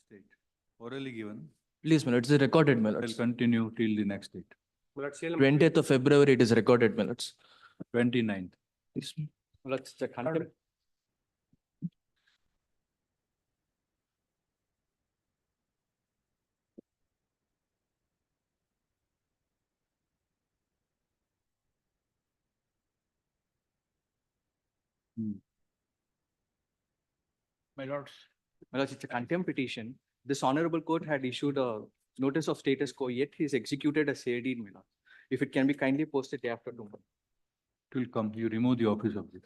state. Orally given. Please, my lord, it is recorded, my I'll lords. continue till the next date. 20th of February, it is recorded, my lords. 29th. Please. Let's check contempt. My lords, it's a contempt petition. This honorable court had issued a notice of status quo, yet he's executed a CID, my lord. If it can be kindly posted day after tomorrow. It will come. You remove the office of this.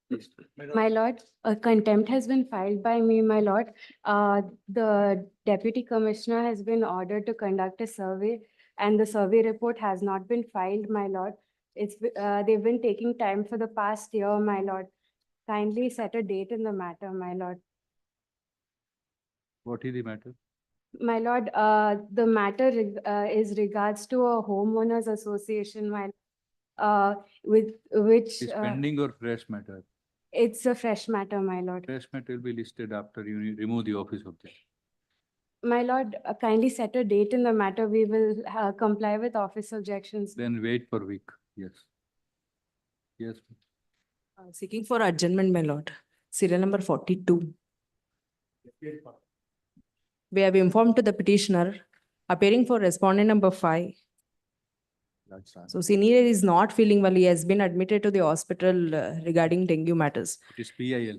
Please. My lord, a contempt has been filed by me, my lord. The deputy commissioner has been ordered to conduct a survey and the survey report has not been filed, my lord. They've been taking time for the past year, my lord. Kindly set a date in the matter, my lord. What is the matter? My lord, the matter is regards to a homeowners association, with which, Is pending or fresh matter? it's a fresh matter, my lord. Fresh matter will be listed after you remove the office of this. My lord, kindly set a date in the matter. We will comply with office objections. Then wait for a week. Yes. Yes. Seeking for adjournment, my lord. Serial number 42. We have informed to the petitioner appearing for respondent number 5. So Signage is not feeling well. He has been admitted to the hospital regarding dengue matters. It is PIL.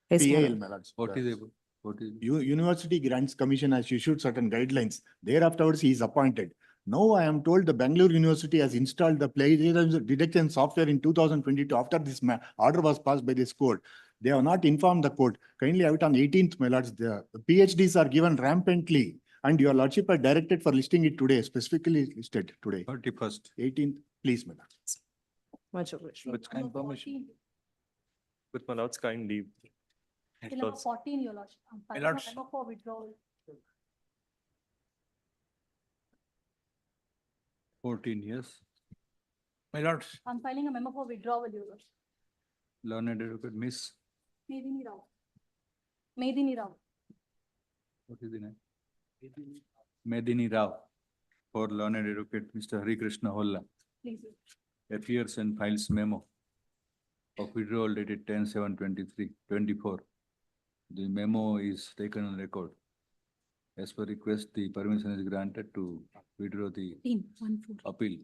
Yes, my PIL, lord. my lords. What is it? What is it? University Grants Commission has issued certain guidelines. Thereafterwards, he is appointed. Now I am told the Bangalore University has installed the plagiarism detection software in 2022 after this order was passed by this court. They have not informed the court. Kindly have it on 18th, my lords. The PhDs are given rampantly and your lordship are directed for listing it today, specifically listed today. 31st. 18th, please, my lords. Much obliged. With kind permission. With my lord's kind leave. Till number 14, your lordship. I'm filing a lords. memo for withdrawal. 14 years. My lords, I'm filing a memo for withdrawal, your lordship. Learned advocate Miss. Medini Rao. Medini Rao. What is the name? Medini Rao. For learned advocate Mr. Hari Krishna Holla. Please. Appears and files memo of withdrawal dated 10/7/23/24. The memo is taken on record. As per request, the permission is granted to withdraw the 14. appeal.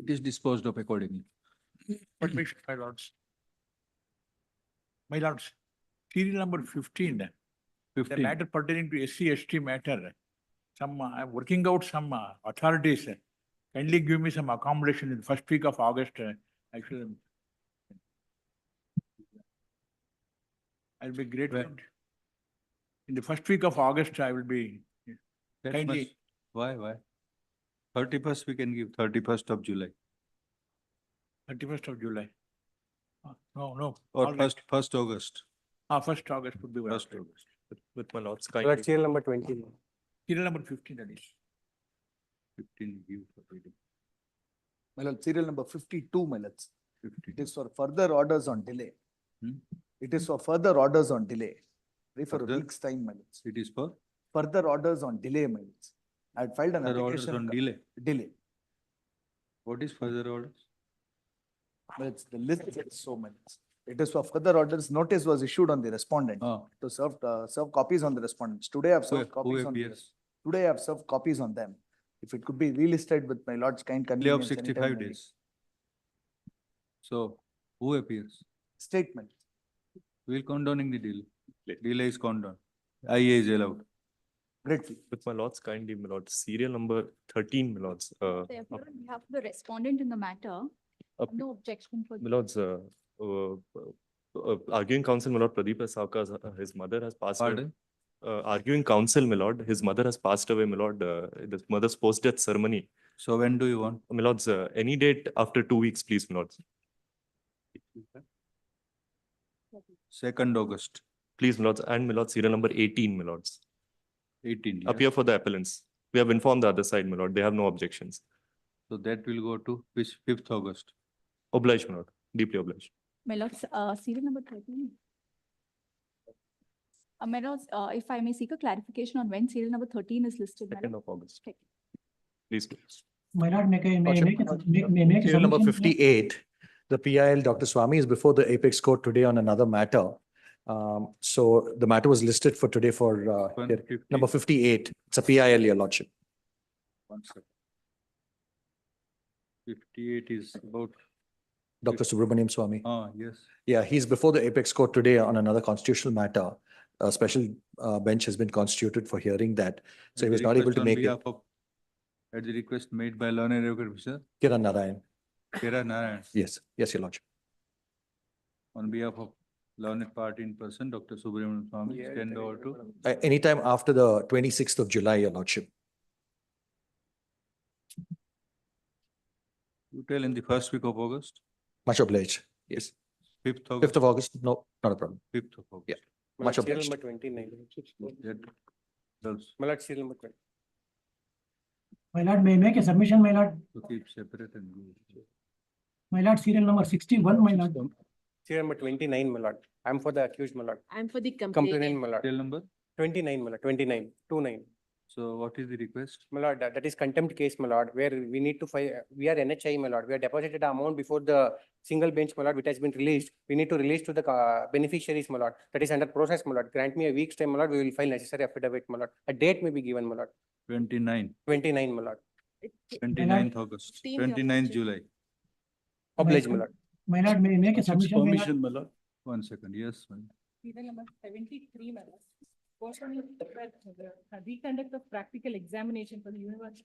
It is disposed of accordingly. permission, my lords. My lords, serial number 15, the 15. matter pertaining to SC/ST matter. I'm working out some authorities. Kindly give me some accommodation in the first week of August. Actually, I'll be grateful. Right. In the first week of August, I will be That kindly. must- Why? 31st we can give, 31st of July. 31st of July. No. Or all right. 1st August. 1st August would be well. 1st August. With my lord's kind Lord, leave. serial number 20. Serial number 15, that is. 15 give for reading. My lord, serial number 52, my lords. 15. It is for further orders on delay. Hmm? It is for further orders on delay. Ready for a Further? week's time, my lords. It is for Further orders on delay, my lords. I had filed an further orders application. on delay. Delay. What is further orders? But it's the list is so many. It is for further orders. Notice was issued on the respondent Oh, to serve copies on the respondents. Today I've who served copies on. appears? Today I've served copies on them. If it could be relisted with my lord's kind Delay of convenience. 65 anytime, maybe. days. So who appears? Statement. We will condoning the delay. Delay is condoned. IA is allowed. Grateful. With my lord's kind leave, my lord. Serial number 13, my lords. They appear on behalf of the respondent in the matter. Up- No objection for. My lords, arguing counsel, my lord, Pradeep Savka's, his mother has passed away. Pardon? Arguing counsel, my lord, his mother has passed away, my lord. The mother's post-death ceremony. So when do you want? My lords, any date after 2 weeks, please, my lords. 2nd August, Please, my lords, and my lord, serial number 18, my lords. 18. yes. Appear for the appellants. We have informed the other side, my lord. They have no objections. So that will go to which 5th August. Obliged, my lord. Deeply obliged. My lord, serial number 13. My lords, if I may seek a clarification on when serial number 13 is listed. my 2nd lord. of August. Okay. Please. My lord, may I Lordship, make a Serial number submission? 58, the PIL, Dr. Swami, is before the Apex Court today on another matter. So the matter was listed for today for hearing. 150. Number 58. It's a PIL, Your Lordship. 1 second. 58 is about, Dr. Subramaniam Swami. yes. Yeah, he's before the Apex Court today on another constitutional matter. A special bench has been constituted for hearing that. So he At was the not able request to on make it. behalf of- At the request made by Learned Advocate Officer, Kiran Narayan. Kira Narayan, Yes, yes, Your Lordship. on behalf of Learned Party in person, Dr. Subramanian Swami, stand over to. Anytime after the 26th of July, Your Lordship. You tell in the first week of August, Much obliged. Yes. 5th 5th August, of August? No, not a problem. 5th of August. Yeah. Much Serial obliged. number 29. That tells My lord, serial number 20. My lord, may I make a submission, my lord? to keep separate and go. My lord, serial number 61, my lord. Serial number 29, my lord. I'm for the accused, my lord. I'm for the Complainant, my lord. Serial number, 29, my lord. 29, 29. so what is the request? My lord, that is contempt case, my lord, where we need to file, we are NHI, my lord. We have deposited the amount before the single bench, my lord, which has been released. We need to release to the beneficiaries, my lord. That is under process, my lord. Grant me a week's time, my lord. We will file necessary affidavit, my lord. A date may be given, my lord. 29, 29, my lord. 29th August, 29th July. Obliged, my lord. My lord, may I make a submission, my lord? my lord. 1 second, yes. ma'am. Serial number 73, madam. Person is reconduct of practical examination for the university.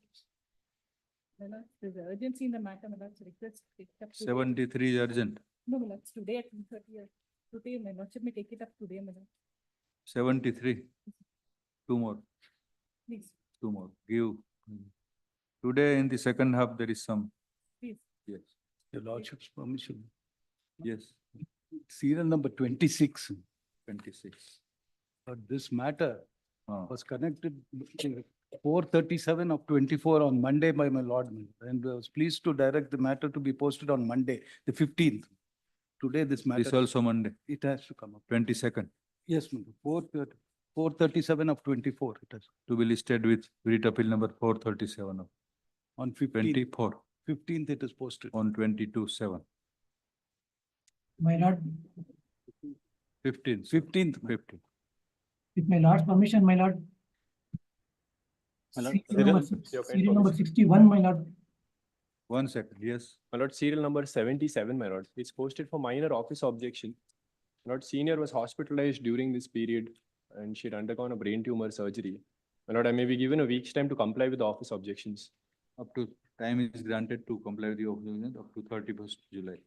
Madam, there's urgency in the matter, madam, so request. take it up today. 73 is urgent, No, madam, it's today at 2:30. Today, madam, should we take it up today, madam? 73. Two more, Please, two more, give. Today in the second half, there is some, please. yes, Your Lordship's permission. yes, Serial number 26. 26. This matter Ah. was connected 4:37 of 24 on Monday by my lord. And I was pleased to direct the matter to be posted on Monday, the 15th. Today, this This matter, also Monday, it has to come up. 22nd, Yes, madam. 4:37 of 24, it has, to be listed with writ appeal number 437 of on 15th, 24 15th it is posted. on 22/7. My lord, 15th. 15th. 15th. with my lord's permission, my lord. My lord, Serial number 61, my lord. 1 second, yes. My lord, serial number 77, my lord. It's posted for minor office objection. My lord, senior was hospitalized during this period and she had undergone a brain tumor surgery. My lord, I may be given a week's time to comply with the office objections. Up to time is granted to comply with the obligation up to 31st July.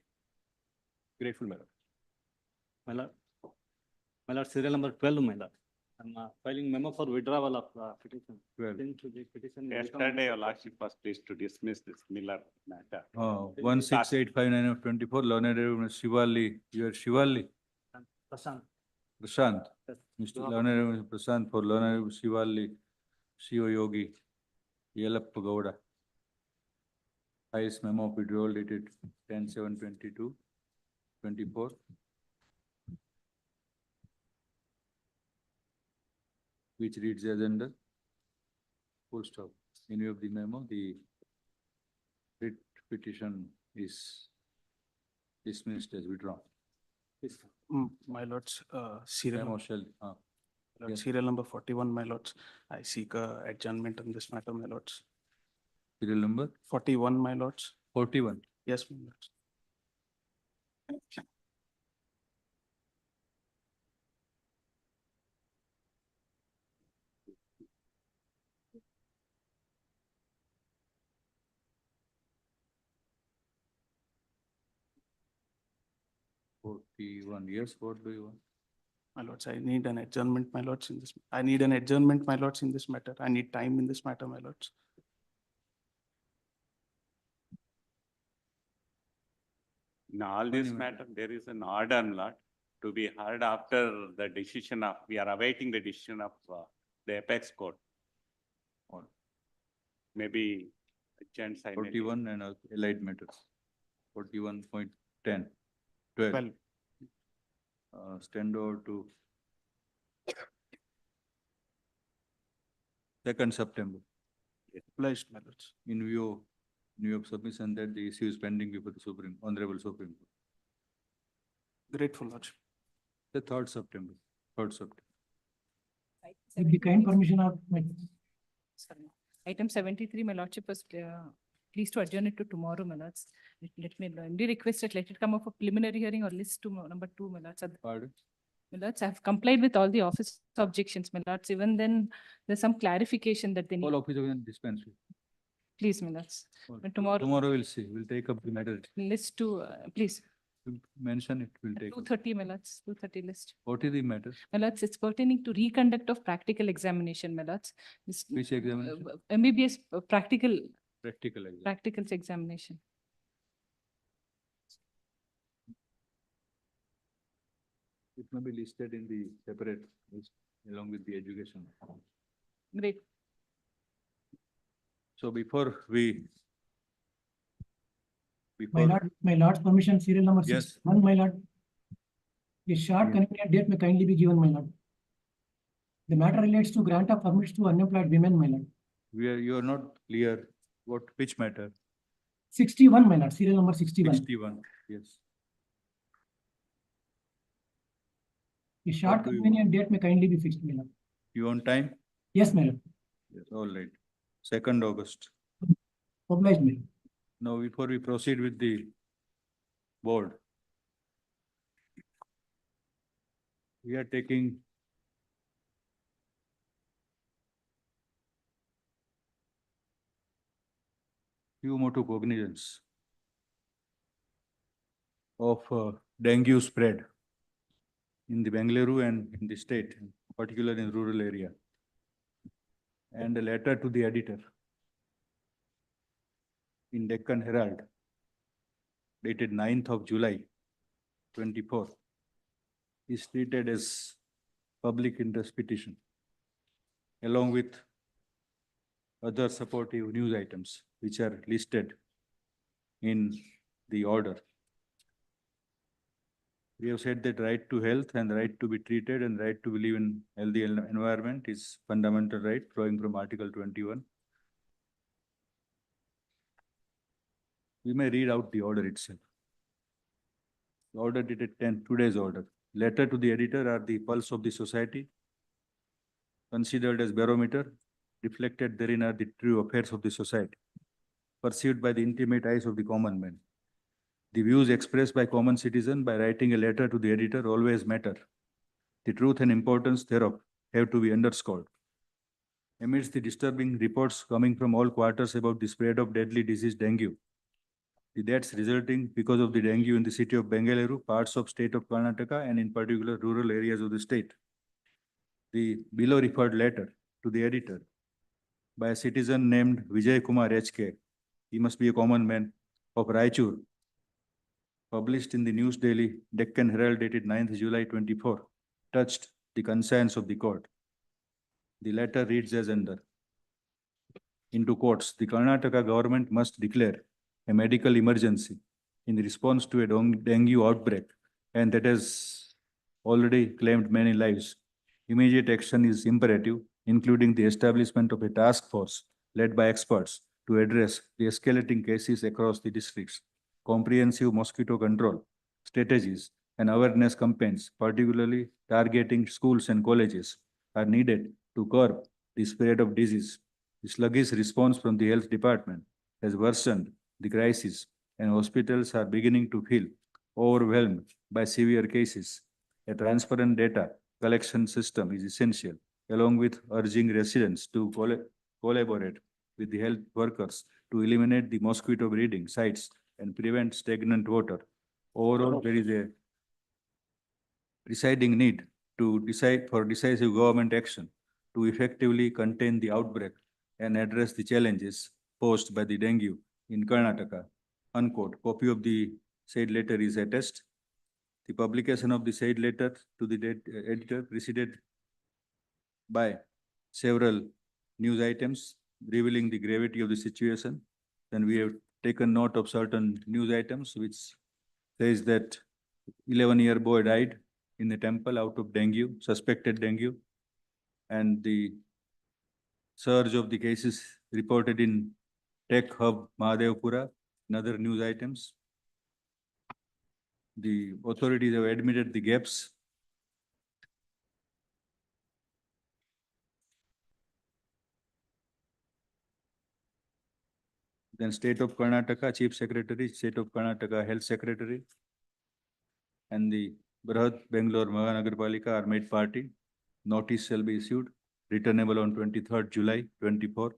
Grateful, my lord. My lord, serial number 12, my lord. I'm filing memo for withdrawal of petition. 12. Since the petition is Yesterday, your lordship was pleased to dismiss this Miller matter. 16859 of 24, Learned Advocate Shivali, you are Shivali, Prashant. Prashant. Yes. Mr. Learned Advocate Prashant for Learned Advocate Shivali, Shiva Yogi, Yelappa Gowda. Highest memo of withdrawal dated 10/7/22/24. Which reads as under. Full stop. In view of the memo, the writ petition is dismissed as withdrawn. My lords, serial. Memo shall, yes. Serial number 41, my lords. I seek adjournment on this matter, my lords. Serial number 41, my lords. 41. Yes, my lords. 41, yes, what do you want? My lords, I need an adjournment, my lords, in this. I need an adjournment, my lords, in this matter. I need time in this matter, my lords. In all this matter, there is an order, Lord, to be heard after the decision of, we are awaiting the decision of the Apex Court. Or maybe agent sign. 41 and allied matters. 41.10, 12. Well, Stand over to 2nd September, Obliged, my lords. in view of submission that the issue is pending before the Honorable Supreme Court. Grateful, lordship. The 3rd September, 3rd September. With the kind permission of my Sorry. Item 73, my lordship was pleased to adjourn it to tomorrow, my lords. Let me only request that let it come up for preliminary hearing or list to number 2, my lords. Pardon? My lords, I've complied with all the office objections, my lords. Even then, there's some clarification that they need. All officers can dispense with. Please, my lords. All. But tomorrow, Tomorrow we'll see. We'll take up the matter. list to, please, We'll mention it. We'll take. up. 2:30, my lords, 2:30 list. What is the matter? My lords, it's pertaining to reconduct of practical examination, my lords. This, Which examination? MBBS practical, Practical exam. practicals examination. It may be listed in the separate list along with the education. Great. So before we. my lord's permission, serial number Yes. 61, my lord. A short convenient date may kindly be given, my lord. The matter relates to grant of permits to unemployed women, my lord. You are not clear which matter? 61, my lord, serial number 61. 61, yes. A short What do you convenient date may kindly be fixed, my lord. You on time? Yes, my lord. Yes, all right. 2nd August. Obliged, my lord. Now, before we proceed with the board, we are taking few more to cognizance of dengue spread in the Bengaluru and in the state, particularly in rural area. And a letter to the editor in Deccan Herald dated 9th of July 24 is treated as public interest petition along with other supportive news items which are listed in the order. We have said that right to health and right to be treated and right to live in healthy environment is fundamental right flowing from Article 21. We may read out the order itself. The order dated 10, today's order. Letter to the editor are the pulse of the society, considered as barometer. Reflected therein are the true affairs of the society, perceived by the intimate eyes of the common man. The views expressed by common citizen by writing a letter to the editor always matter. The truth and importance thereof have to be underscored. Amidst the disturbing reports coming from all quarters about the spread of deadly disease dengue, the deaths resulting because of the dengue in the city of Bengaluru, parts of state of Karnataka, and in particular rural areas of the state. The below referred letter to the editor by a citizen named Vijay Kumar HK, he must be a common man, of Raichur, published in the News Daily Deccan Herald dated 9th July 24, touched the conscience of the court. The letter reads as under. Into quotes, the Karnataka government must declare a medical emergency in response to a dengue outbreak, and that has already claimed many lives. Immediate action is imperative, including the establishment of a task force led by experts to address the escalating cases across the districts. Comprehensive mosquito control strategies and awareness campaigns, particularly targeting schools and colleges, are needed to curb the spread of disease. The sluggish response from the health department has worsened the crisis, and hospitals are beginning to feel overwhelmed by severe cases. A transparent data collection system is essential, along with urging residents to collaborate with the health workers to eliminate the mosquito breeding sites and prevent stagnant water. Overall, there is a presiding need to decisive government action to effectively contain the outbreak and address the challenges posed by the dengue in Karnataka. Unquote. Copy of the said letter is attached. The publication of the said letter to the editor preceded by several news items revealing the gravity of the situation. Then we have taken note of certain news items which says that 11-year boy died in the temple out of dengue, suspected dengue, and the surge of the cases reported in Tech Hub Mahadevpura and other news items. The authorities have admitted the gaps. Then State of Karnataka Chief Secretary, State of Karnataka Health Secretary, and the Brahat Bangalore Mahanagarpalika are made party. Notice shall be issued, returnable on 23rd July 24.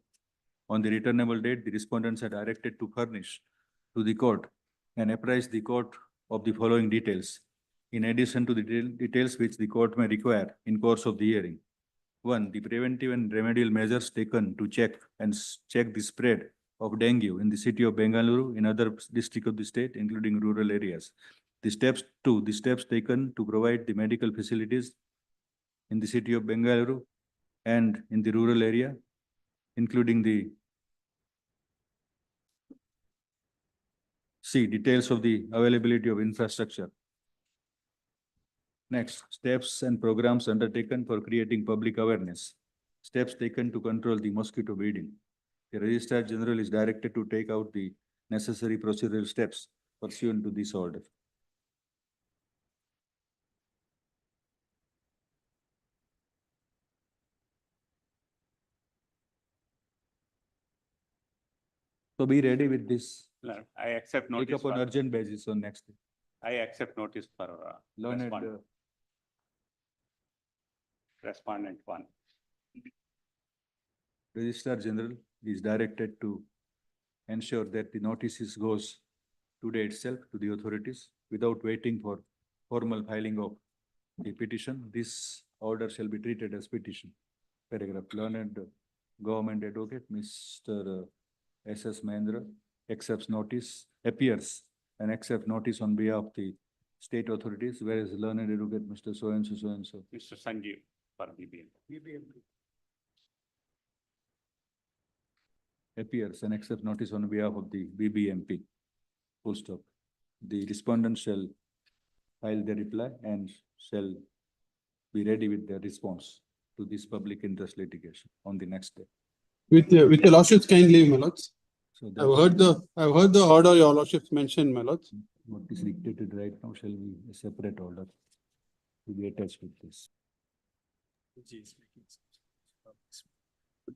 On the returnable date, the respondents are directed to furnish to the court and apprise the court of the following details, in addition to the details which the court may require in course of the hearing. 1. The preventive and remedial measures taken to check the spread of dengue in the city of Bengaluru in other districts of the state, including rural areas. The steps taken to provide the medical facilities in the city of Bengaluru and in the rural area, including the details of the availability of infrastructure. Next, steps and programs undertaken for creating public awareness. Steps taken to control the mosquito breeding. The Registrar General is directed to take out the necessary procedural steps pursuant to this order. So be ready with this. I accept Take notice. up on for- urgent basis on next day. I accept notice for Learned, respondent one. Registrar General is directed to ensure that the notices goes today itself to the authorities without waiting for formal filing of the petition. This order shall be treated as petition. Paragraph. Learned Government Advocate Mr. S.S. Mahendra accepts notice, appears and accepts notice on behalf of the state authorities, whereas Learned Advocate Mr. So and so, so and so. Mr. Sanjeev for BBM. Appears and accepts notice on behalf of the BBMP. Full stop. The respondent shall file their reply and shall be ready with their response to this public interest litigation on the next day. With the lordship's kind leave, my lords. So I've heard the order your lordships mentioned, my lords. what is dictated right now shall be a separate order to be attached with this.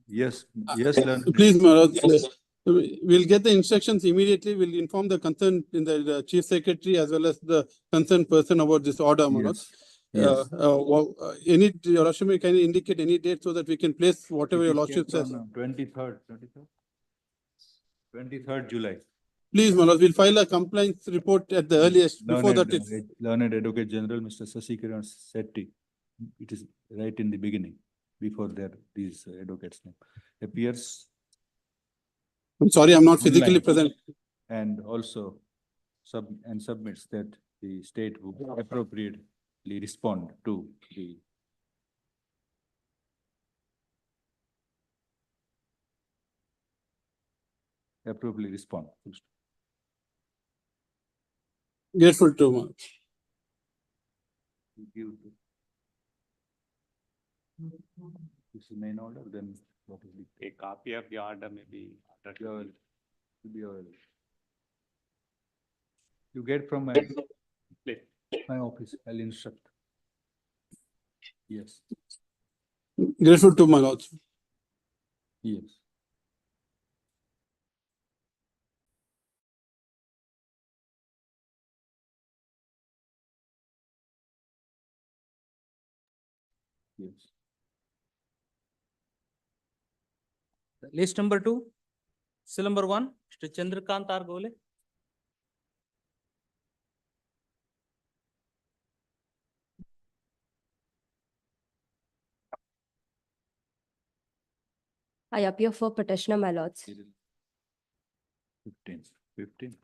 Yes, yes, Learned. Please, my lords, we'll get the instructions immediately. We'll inform the concerned in the chief secretary as well as the concerned person about this order, my lords. Yes. Your lordship may kindly indicate any date so that we can place whatever your lordship says. 23rd July. Please, my lords, we'll file a compliance report at the earliest. Before that, it's Learned Advocate General, Mr. Sasikiran Setti. It is right in the beginning, before these advocates' name appears. I'm sorry, I'm not physically online present. And also submits that the state will appropriately respond to the appropriately respond. Grateful to, my lords. Give this is main order, then what is the A copy of the order may be. You get from Please. my office, I'll instruct. Yes, Grateful to, my lords. yes. Yes. List number 2, cell number 1, Mr. Chandrakant R. Gole. I appear for petitioner, my lords. 15.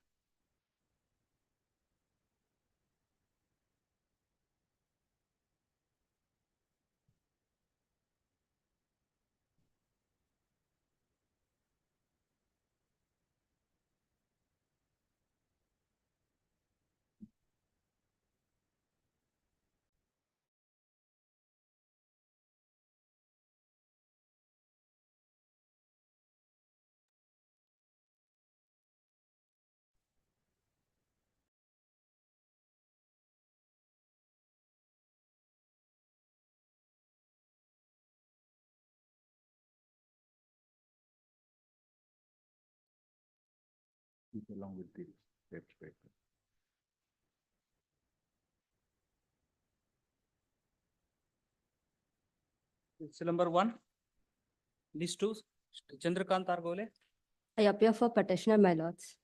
Along with the text paper. Seal number 1. List 2, Chandrakant Argole. I appear for petitioner, my lords.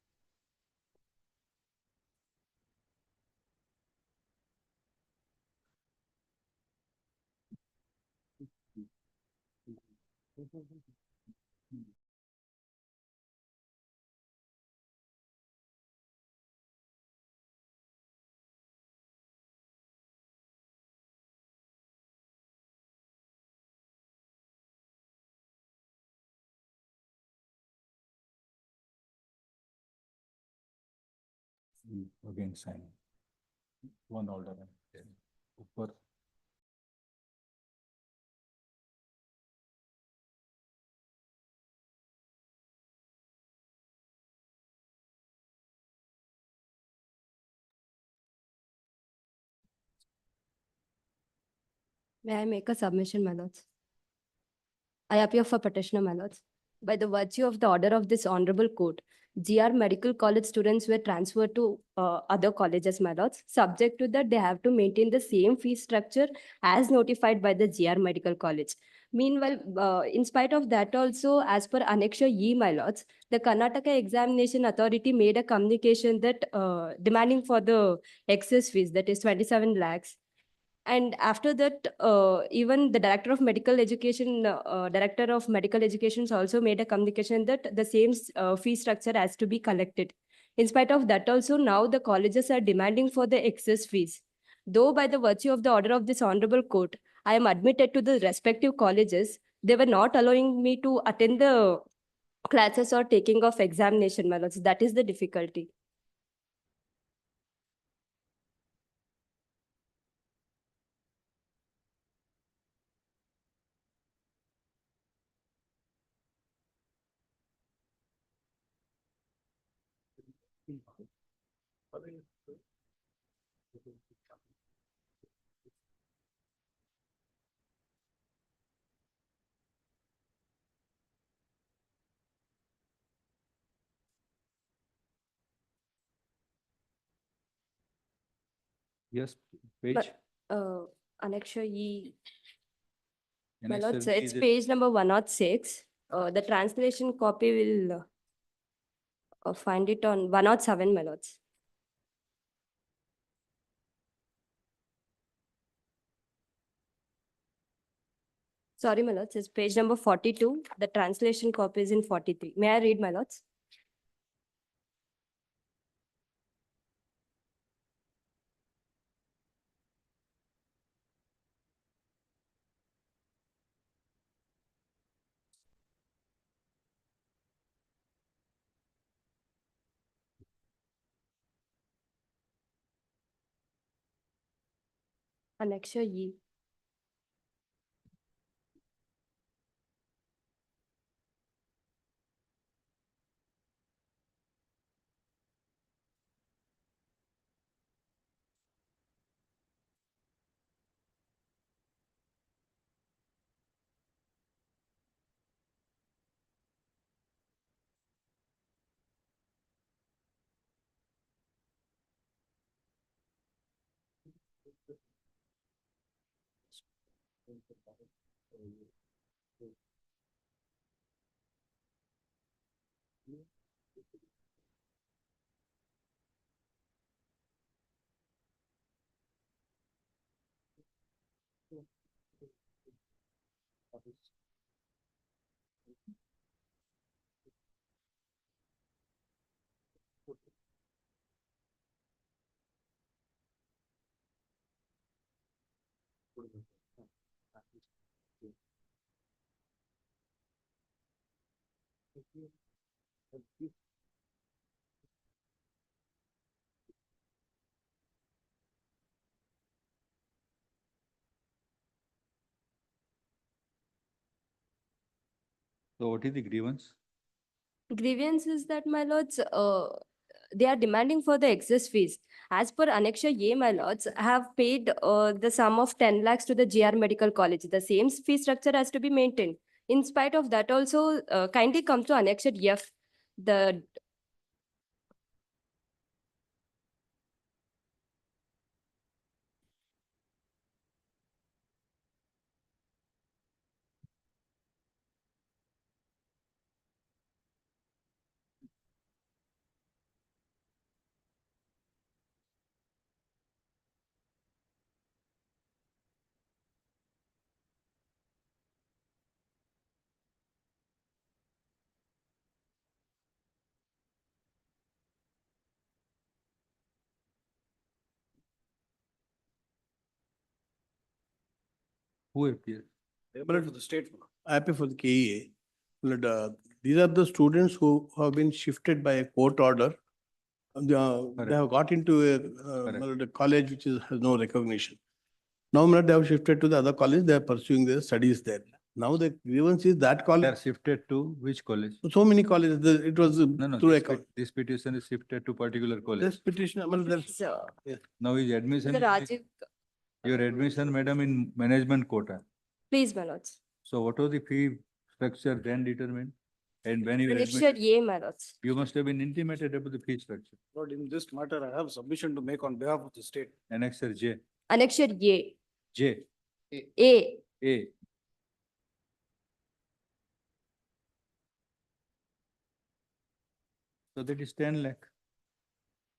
Again, sign. One order. and then upper. May I make a submission, my lords? I appear for petitioner, my lords. By the virtue of the order of this honorable court, GR Medical College students were transferred to other colleges, my lords. Subject to that, they have to maintain the same fee structure as notified by the GR Medical College. Meanwhile, in spite of that also, as per Annexure E, my lords, the Karnataka Examination Authority made a communication that demanding for the excess fees, that is 27 lakhs. And after that, even the director of medical education also made a communication that the same fee structure has to be collected. In spite of that also, now the colleges are demanding for the excess fees. Though by the virtue of the order of this honorable court, I am admitted to the respective colleges, they were not allowing me to attend the classes or taking of examination, my lords. That is the difficulty. Yes, page. But, Annexure E, my Annexure lords, E it's is- page number 106. The translation copy will find it on 107, my lords. Sorry, my lords, it's page number 42. The translation copy is in 43. May I read, my lords? Annexure E. So what is the grievance? Grievance is that, my lords, they are demanding for the excess fees. As per Annexure A, my lords, have paid the sum of 10 lakhs to the GR Medical College. The same fee structure has to be maintained. In spite of that also, kindly come to Annexure F. The Who appears? For the state. I appear for the KEA. But, these are the students who have been shifted by a court order. They have got into a college which has no recognition. Now, they have shifted to the other college, they are pursuing their studies there. Now the grievance is that They are college, shifted to which college? so many colleges, it was No, through a. this petition is shifted to particular This college. petition, So, Now is admission, Mr. Rajiv, your admission, madam, in management quota. please, my lords. So what was the fee structure then determined? And when you were Annexure admitted, A, my lords. you must have been intimated about the fee structure. Lord, in this matter, I have submission to make on behalf of the state. Annexure J, Annexure A. J, A. A. So that is 10 lakh.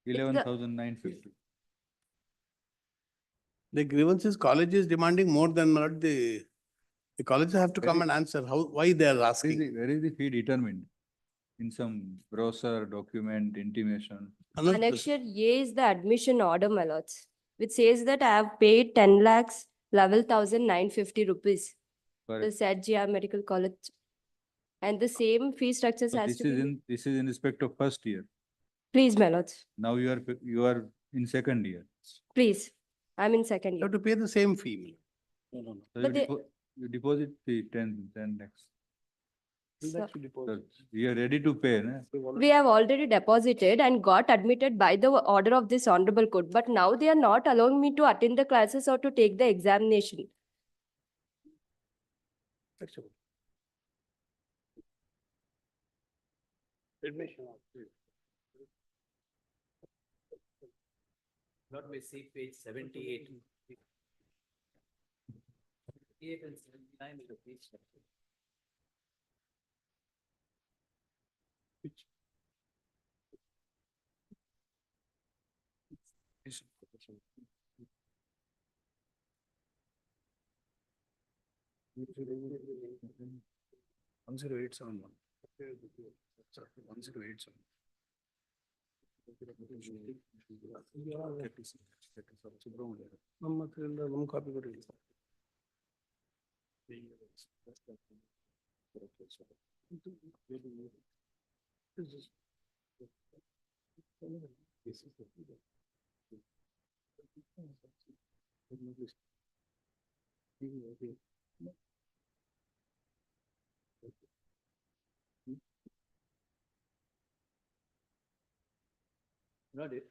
11,950. The grievance is college is demanding more than what the colleges have to come and answer why they are asking. Where is the fee determined? In some brochure, document, intimation? Annexure A is the admission order, my lords, which says that I have paid 10 lakhs, 11,950 rupees. The Correct. CH-1 Medical College. And the same fee structures So has this to is be. this is in respect of first year. Please, my lords, Now you are in second year. please. I'm in second You year. have to pay the same fee. So you But they- you deposit the 10 lakhs. So, So you are ready to pay, na? we have already deposited and got admitted by the order of this honorable court, but now they are not allowing me to attend the classes or to take the examination. Not may see page 78. 78 and 79 is the page structure. One zero eight seven one. 1087. ನಮ್ಮ ಹತ್ರದಿಂದ ನಮ್ಮ copy ಕೊಡಿ. Not it.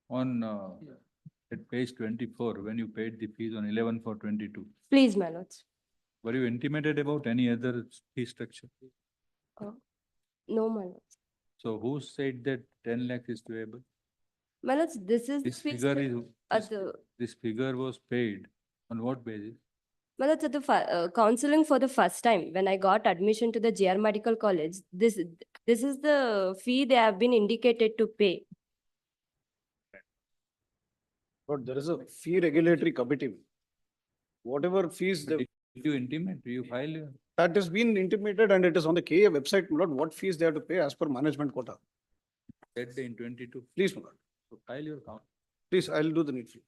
On at page 24, when you paid the fees on 11/4/22, Please, my lords. were you intimated about any other fee structure? No, my lords. So who said that 10 lakhs is payable? My lords, this is. This the fee figure stru- is, this figure was paid on what basis? My lords, at the counseling for the first time, when I got admission to the JR Medical College, this is the fee they have been indicated to pay. But there is a fee regulatory committee. Whatever fees Did you intimate? Do you file? that has been intimated and it is on the KA website, my lord, what fees they have to pay as per management quota. That day in 22. Please, my lord. So file your count. Please, I'll do the needful.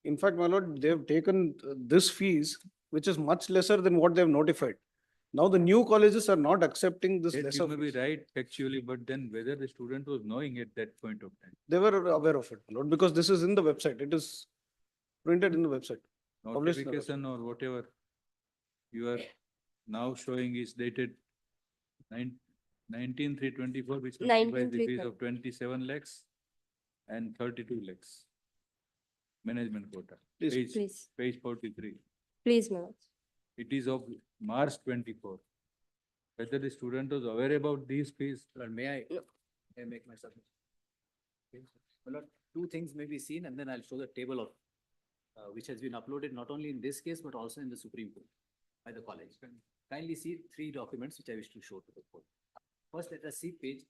In fact, my lord, they have taken this fees, which is much lesser than what they have notified. Now the new colleges are not accepting this That lesser. you may be fees. right factually, but then whether the student was knowing at that point of time. They were aware of it, my lord, because this is in the website. It is printed in the website. Published in the website. Notification or whatever you are now showing is dated 19/3/24, which notifies the fees of 27 lakhs and 32 lakhs. Management quota. Please. Please. Page 43. Please, my lords. It is of March 24. Whether the student was aware about these fees? Lord, may I make my submission? My lord, two things may be seen, and then I'll show the table of which has been uploaded not only in this case, but also in the Supreme Court by the college. Kindly see three documents which I wish to show to the court. First, let us see page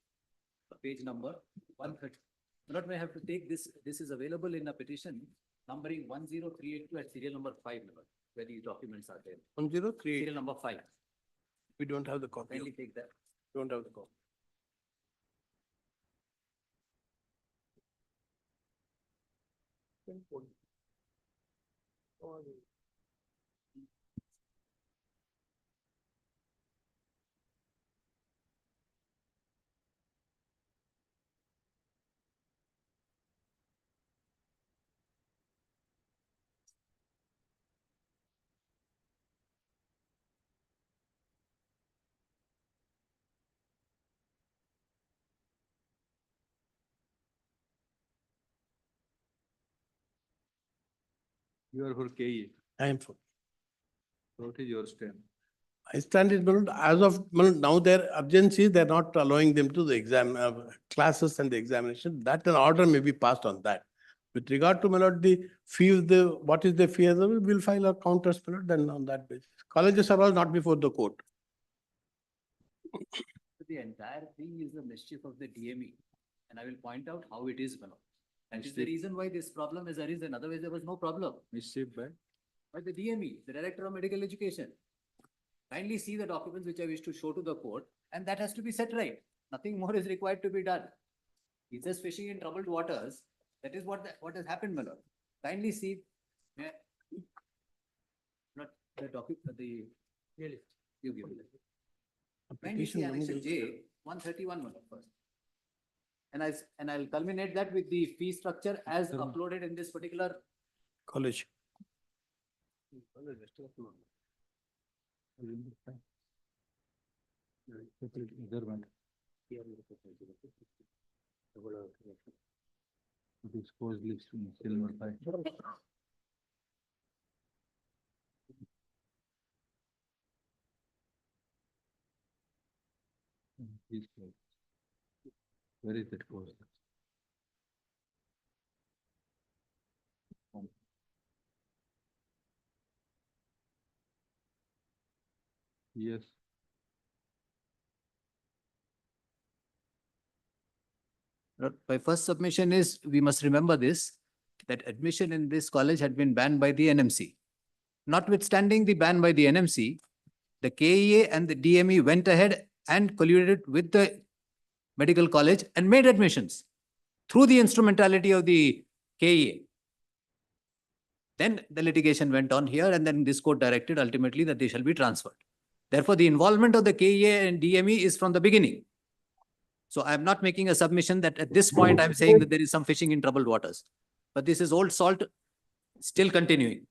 number 130. Not may have to take this. This is available in a petition numbering 10382 at serial number 5, where these documents are there. 103. Serial number 5. We don't have the copy. Kindly take that. Don't have the copy. You are for KE. I am for. What is your stand? I stand it, as of now, their urgency, they're not allowing them to the exam, classes and the examination. That an order may be passed on that. With regard to the fee, what is the fee, we'll file a counter then on that basis. Colleges are all not before the court. The entire thing is the mischief of the DME, and I will point out how it is, That is the reason why this problem has arisen. Otherwise, there was no problem. Mischief by the DME, the Director of Medical Education. Kindly see the documents which I wish to show to the court, and that has to be set right. Nothing more is required to be done. He's just fishing in troubled waters. That is what has happened, my lord. Kindly see. Not the document, you give it. Kindly see annexure J 131, my lord, first. And I'll culminate that with the fee structure as uploaded in this particular College. Disposed list in silver 5. Where is that course? Yes. My first submission is, we must remember this, that admission in this college had been banned by the NMC. Notwithstanding the ban by the NMC, the KEA and the DME went ahead and colluded with the medical college and made admissions through the instrumentality of the KEA. Then the litigation went on here, and then this court directed ultimately that they shall be transferred. Therefore, the involvement of the KEA and DME is from the beginning. So I am not making a submission that at this point I am saying that there is some fishing in troubled waters. But this is old salt still continuing.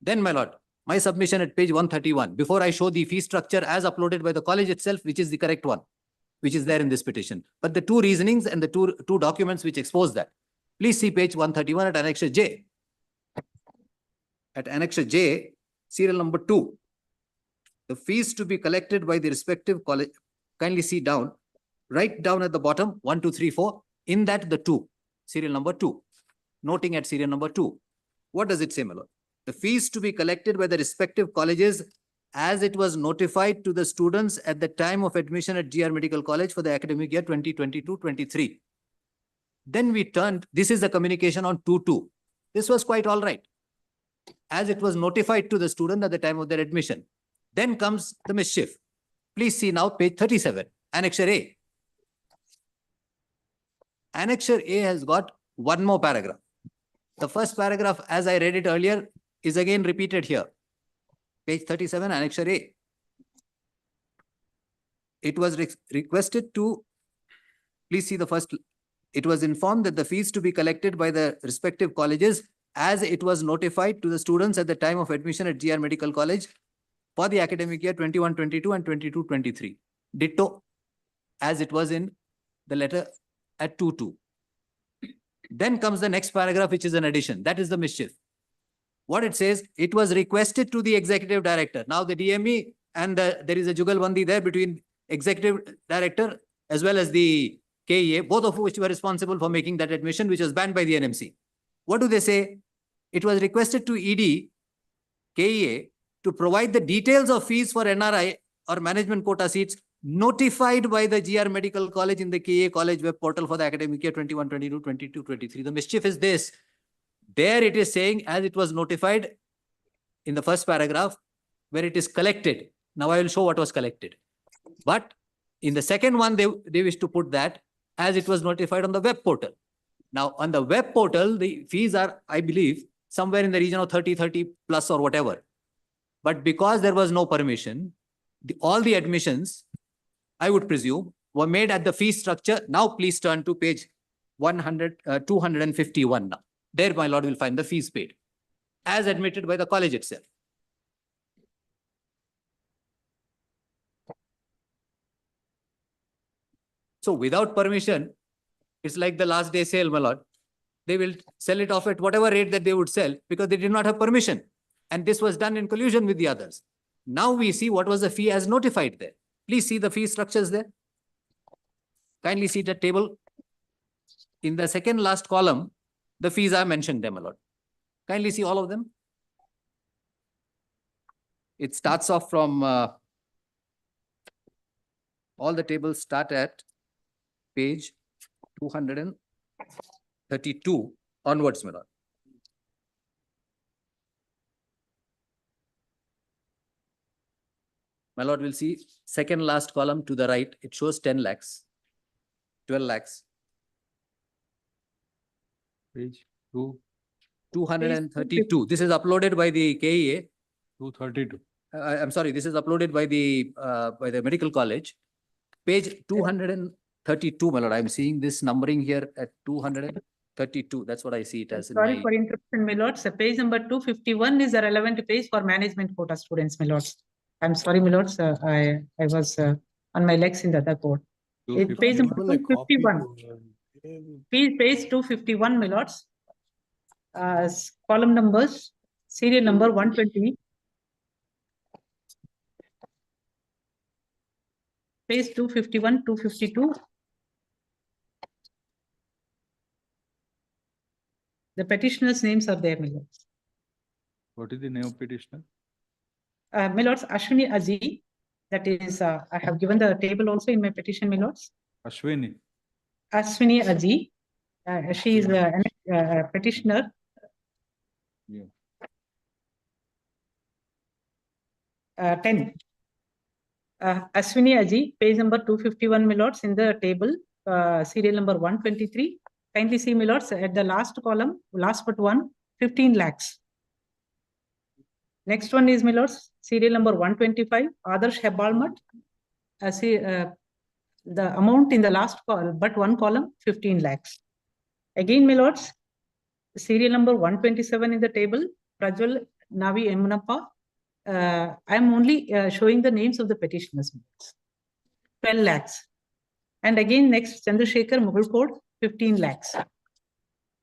Then, my lord, my submission at page 131, before I show the fee structure as uploaded by the college itself, which is the correct one, which is there in this petition. But the two reasonings and the two documents which expose that. Please see page 131 at annexure J. At annexure J, serial number 2. The fees to be collected by the respective college, kindly see down, right down at the bottom, 1, 2, 3, 4. In that, the 2, serial number 2. Noting at serial number 2. What does it say, my lord? The fees to be collected by the respective colleges as it was notified to the students at the time of admission at GR Medical College for the academic year 2022-23. Then we turned, this is the communication on 2-2. This was quite all right, as it was notified to the student at the time of their admission. Then comes the mischief. Please see now page 37, annexure A. Annexure A has got one more paragraph. The first paragraph, as I read it earlier, is again repeated here. Page 37, annexure A. It was requested to, please see the first, it was informed that the fees to be collected by the respective colleges as it was notified to the students at the time of admission at GR Medical College for the academic year 21-22 and 22-23. Ditto, as it was in the letter at 2-2. Then comes the next paragraph, which is an addition. That is the mischief. What it says, it was requested to the executive director. Now the DME and there is a jugalbandi there between executive director as well as the KEA, both of which were responsible for making that admission, which was banned by the NMC. What do they say? It was requested to ED, KEA, to provide the details of fees for NRI or management quota seats notified by the GR Medical College in the KEA College web portal for the academic year 21, 22, 22, 23. The mischief is this. There it is saying as it was notified in the first paragraph where it is collected. Now I will show what was collected. But in the second one, they wish to put that as it was notified on the web portal. Now on the web portal, the fees are, I believe, somewhere in the region of 30 plus or whatever. But because there was no permission, all the admissions, I would presume, were made at the fee structure. Now please turn to page 251 now. There, my lord, will find the fees paid as admitted by the college itself. So without permission, it's like the last day sale, my lord. They will sell it off at whatever rate that they would sell because they did not have permission. And this was done in collusion with the others. Now we see what was the fee as notified there. Please see the fee structures there. Kindly see the table. In the second last column, the fees are mentioned there, my lord. Kindly see all of them. It starts off from, all the tables start at page 232 onwards, my lord. My lord will see second last column to the right. It shows 10 lakhs, 12 lakhs. Page 232. This is uploaded by the KEA. 232. I'm sorry, this is uploaded by the medical college. Page 232, my lord. I'm seeing this numbering here at 232. That's what I see it as. Sorry for interruption, my lords. Page number 251 is a relevant page for management quota students, my lords. I'm sorry, my lords. I was on my legs in the other court. Page number 251. Page 251, my lords. Column numbers, serial number 120. Page 251, 252. The petitioner's names are there, my lords. What is the name of petitioner? My lords, Ashwini Aji. That is, I have given the table also in my petition, my lords. Ashwini. Ashwini Aji. She is a petitioner. Yeah. 10. Ashwini Aji, page number 251, my lords, in the table, serial number 123. Kindly see, my lords, at the last column, last but one, 15 lakhs. Next one is, my lords, serial number 125, Adarsh Hebalmat. The amount in the last column, but one column, 15 lakhs. Again, my lords, serial number 127 in the table, Prajwal Navi Emunappa. I am only showing the names of the petitioners. 12 lakhs. And again, next, Chandrasekhar Mughal Code, 15 lakhs.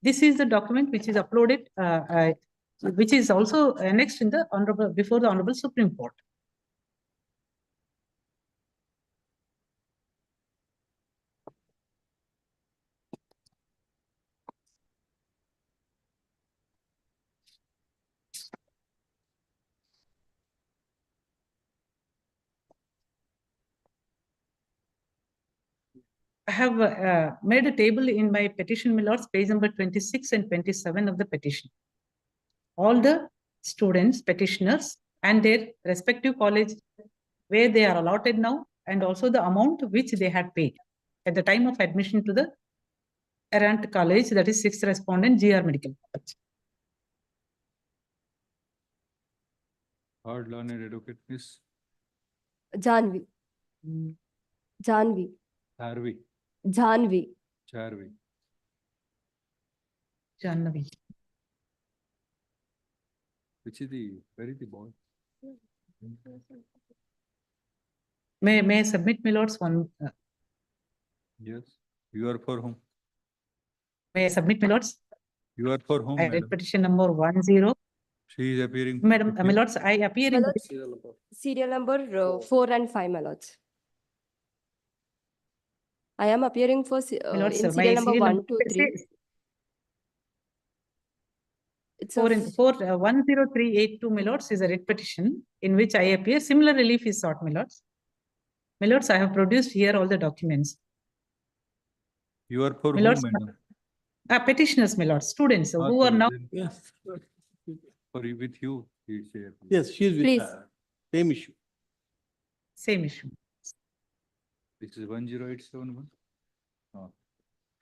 This is the document which is uploaded, which is also annexed in the Honorable, before the Honorable Supreme Court. I have made a table in my petition, my lords, page number 26 and 27 of the petition. All the students, petitioners, and their respective college where they are allotted now, and also the amount which they had paid at the time of admission to the errant college, that is 6th respondent, GR Medical College. Hard learned advocate, Miss Janvi. Janvi. Charvi. Janvi. Charvi. Janvi. Which is where is the boy? May I submit, my lords, one? Yes. You are for whom? May I submit, my lords? You are for whom, I read petition number 10. She is appearing. Madam, my lords, I appear in Serial number 4 and 5, my lords. I am appearing for My lords, in my serial number serial one, number- two, three. It's a For 10382, my lords, is a writ petition in which I appear. Similar relief is sought, my lords. My lords, I have produced here all the documents. You are for My whom, lords, madam? petitioners, my lords, students Ah, who are so now. then Yes. For you, with you, he said. Yes, she is with Please. her. Same issue. Same issue. This is 10871.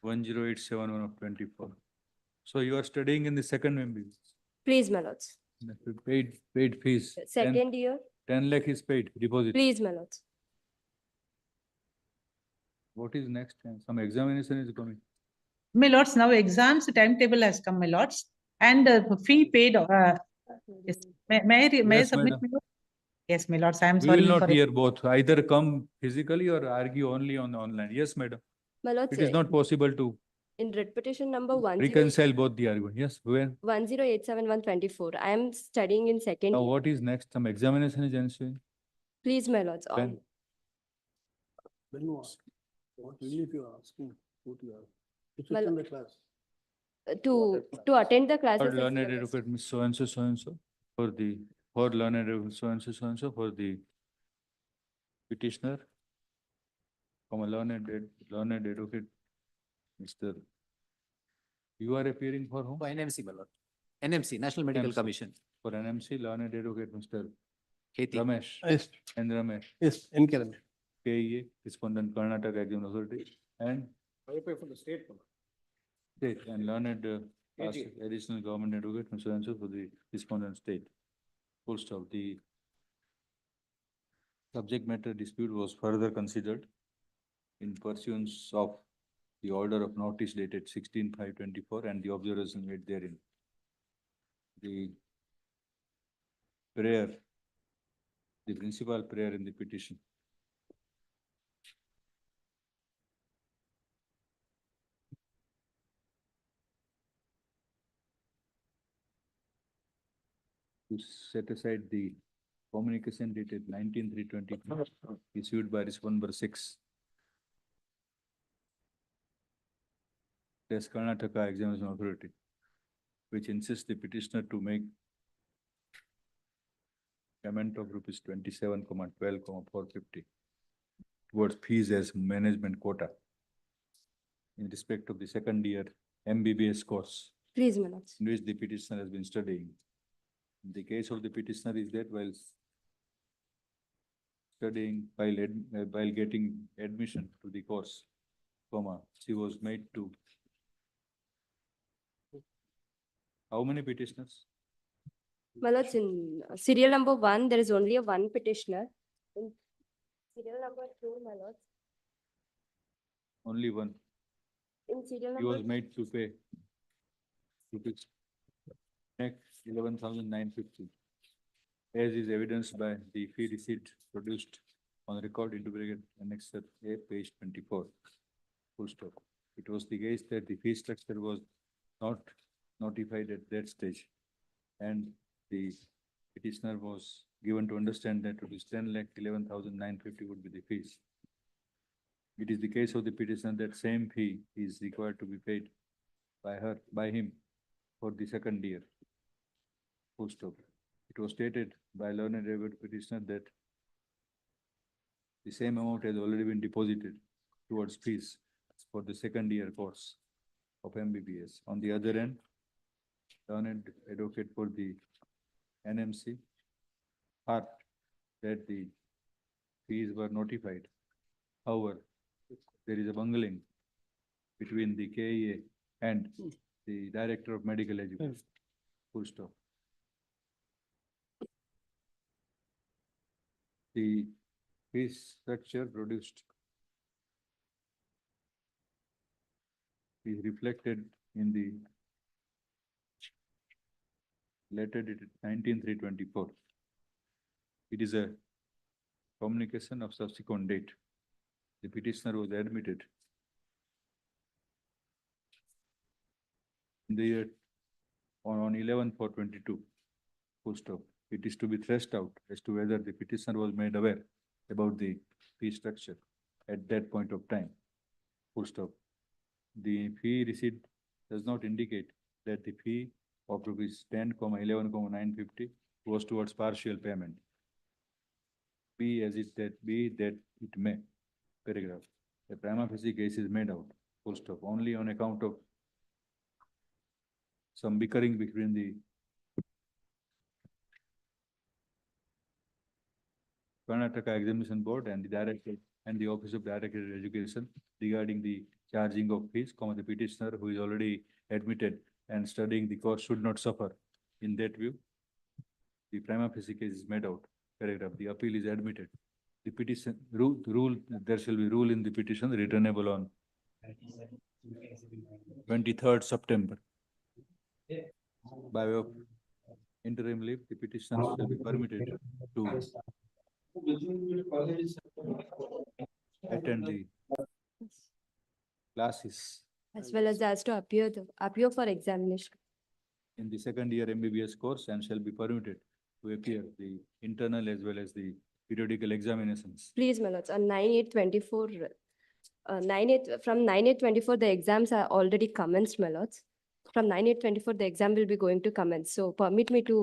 10871 of 24. So you are studying in the second MBBS. Please, my lords. Paid fees. Second year, 10 lakh is paid deposit. please, my lords. What is next? Some examination is coming. My lords, now exams timetable has come, my lords, and fee paid. Yes. May I Yes, submit? madam. My lord? Yes, my lords, I am We will sorry not for it. hear both. Either come physically or argue only on online. Yes, madam. My lords, It is not possible to in writ petition number 108 reconcile both the argument. Yes, when? 1087124. I am studying in second Now year. what is next? Some examination is ensuing. Please, my lords. When? On Then what relief you are asking? What you are? To sit Well, in the class. to attend the For classes. as learned syllabus. advocate, Miss so and so, for the, for learned advocate so and so, for the petitioner. From a learned advocate, Mr. You are appearing for whom? For NMC, my lord. NMC, National Medical NMC. Commission. For NMC, learned advocate, Mr. Kheti. Ramesh. Yes, And Ramesh, yes, NK. KAA, respondent Karnataka Exam Authority, and I pay for the state. state, and learned AG. additional government advocate, Mr. and so for the respondent state. Full stop. The subject matter dispute was further considered in pursuance of the order of notice dated 16/5/24 and the observation made therein. The prayer, the principal prayer in the petition. To set aside the communication dated 19/3/20 issued by respondent number 6. There's Karnataka Examination Authority, which insists the petitioner to make payment of rupees 27,12,450 towards fees as management quota in respect of the second year MBBS course Please, my lords. in which the petitioner has been studying. The case of the petitioner is that while studying, while getting admission to the course, she was made to. How many petitioners? My lords, in serial number 1, there is only a one petitioner. In serial number 2, my lords, Only one. in serial He was number, made to pay rupees 11,950. As is evidenced by the fee receipt produced on record into bracket annex A, page 24. Full stop. It was the case that the fee structure was not notified at that stage, and the petitioner was given to understand that rupees 10,11,950 would be the fees. It is the case of the petitioner that same fee is required to be paid by him for the second year. Full stop. It was stated by learned advocate petitioner that the same amount has already been deposited towards fees for the second year course of MBBS. On the other end, learned advocate for the NMC part that the fees were notified. However, there is a bungling between the KAA and the Director of Medical Education. Full stop. The fee structure produced is reflected in the letter dated 19/3/24. It is a communication of subsequent date. The petitioner was admitted in the year on 11/4/22. Full stop. It is to be threshed out as to whether the petitioner was made aware about the fee structure at that point of time. full stop. The fee receipt does not indicate that the fee of rupees 10,11,950 goes towards partial payment. Be as it that be that it may. Paragraph. A prima facie case is made out, full stop, only on account of some bickering between the Karnataka Examination Board and the Director and the Office of Director of Education regarding the charging of fees, the petitioner who is already admitted and studying the course should not suffer. In that view, the prima facie case is made out. Paragraph. The appeal is admitted. The petition rule there shall be rule in the petition returnable on 23rd September. By way of interim leave, the petitioner shall be permitted to attend the classes As well as to appear for examination. in the second year MBBS course and shall be permitted to appear the internal as well as the periodical examinations. Please, my lords, on 9/8/24, from 9/8/24, the exams are already commenced, my lords. From 9/8/24, the exam will be going to commence. So permit me to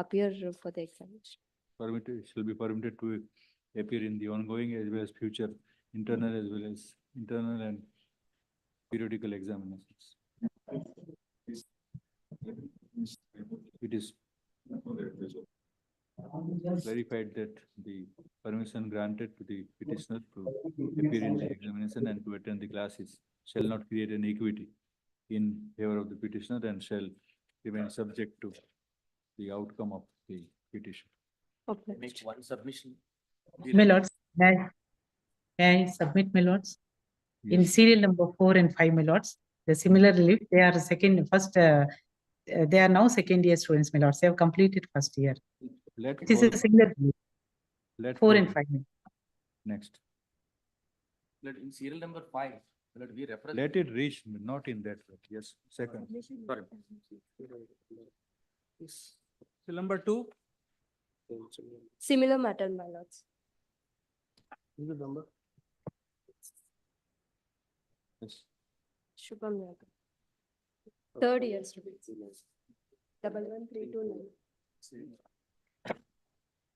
appear for the examination. Permitted, shall be permitted to appear in the ongoing as well as future internal as well as internal and periodical examinations. It is verified that the permission granted to the petitioner to appear in the examination and to attend the classes shall not create an equity in favor of the petitioner and shall remain subject to the outcome of the petition. Okay. Make one submission. My lords, may I submit, my lords? In Yes. serial number 4 and 5, my lords, the similar relief, they are they are now second year students, my lords. They have completed first year. Let It is a go- similar relief, let 4 go- and 5. Next. In serial number 5, we represent. Let it reach, not in that way. Yes, second. Sorry. Serial number 2. Similar matter, my lords. Yes. Shubham Yadav. Third year students. 11329.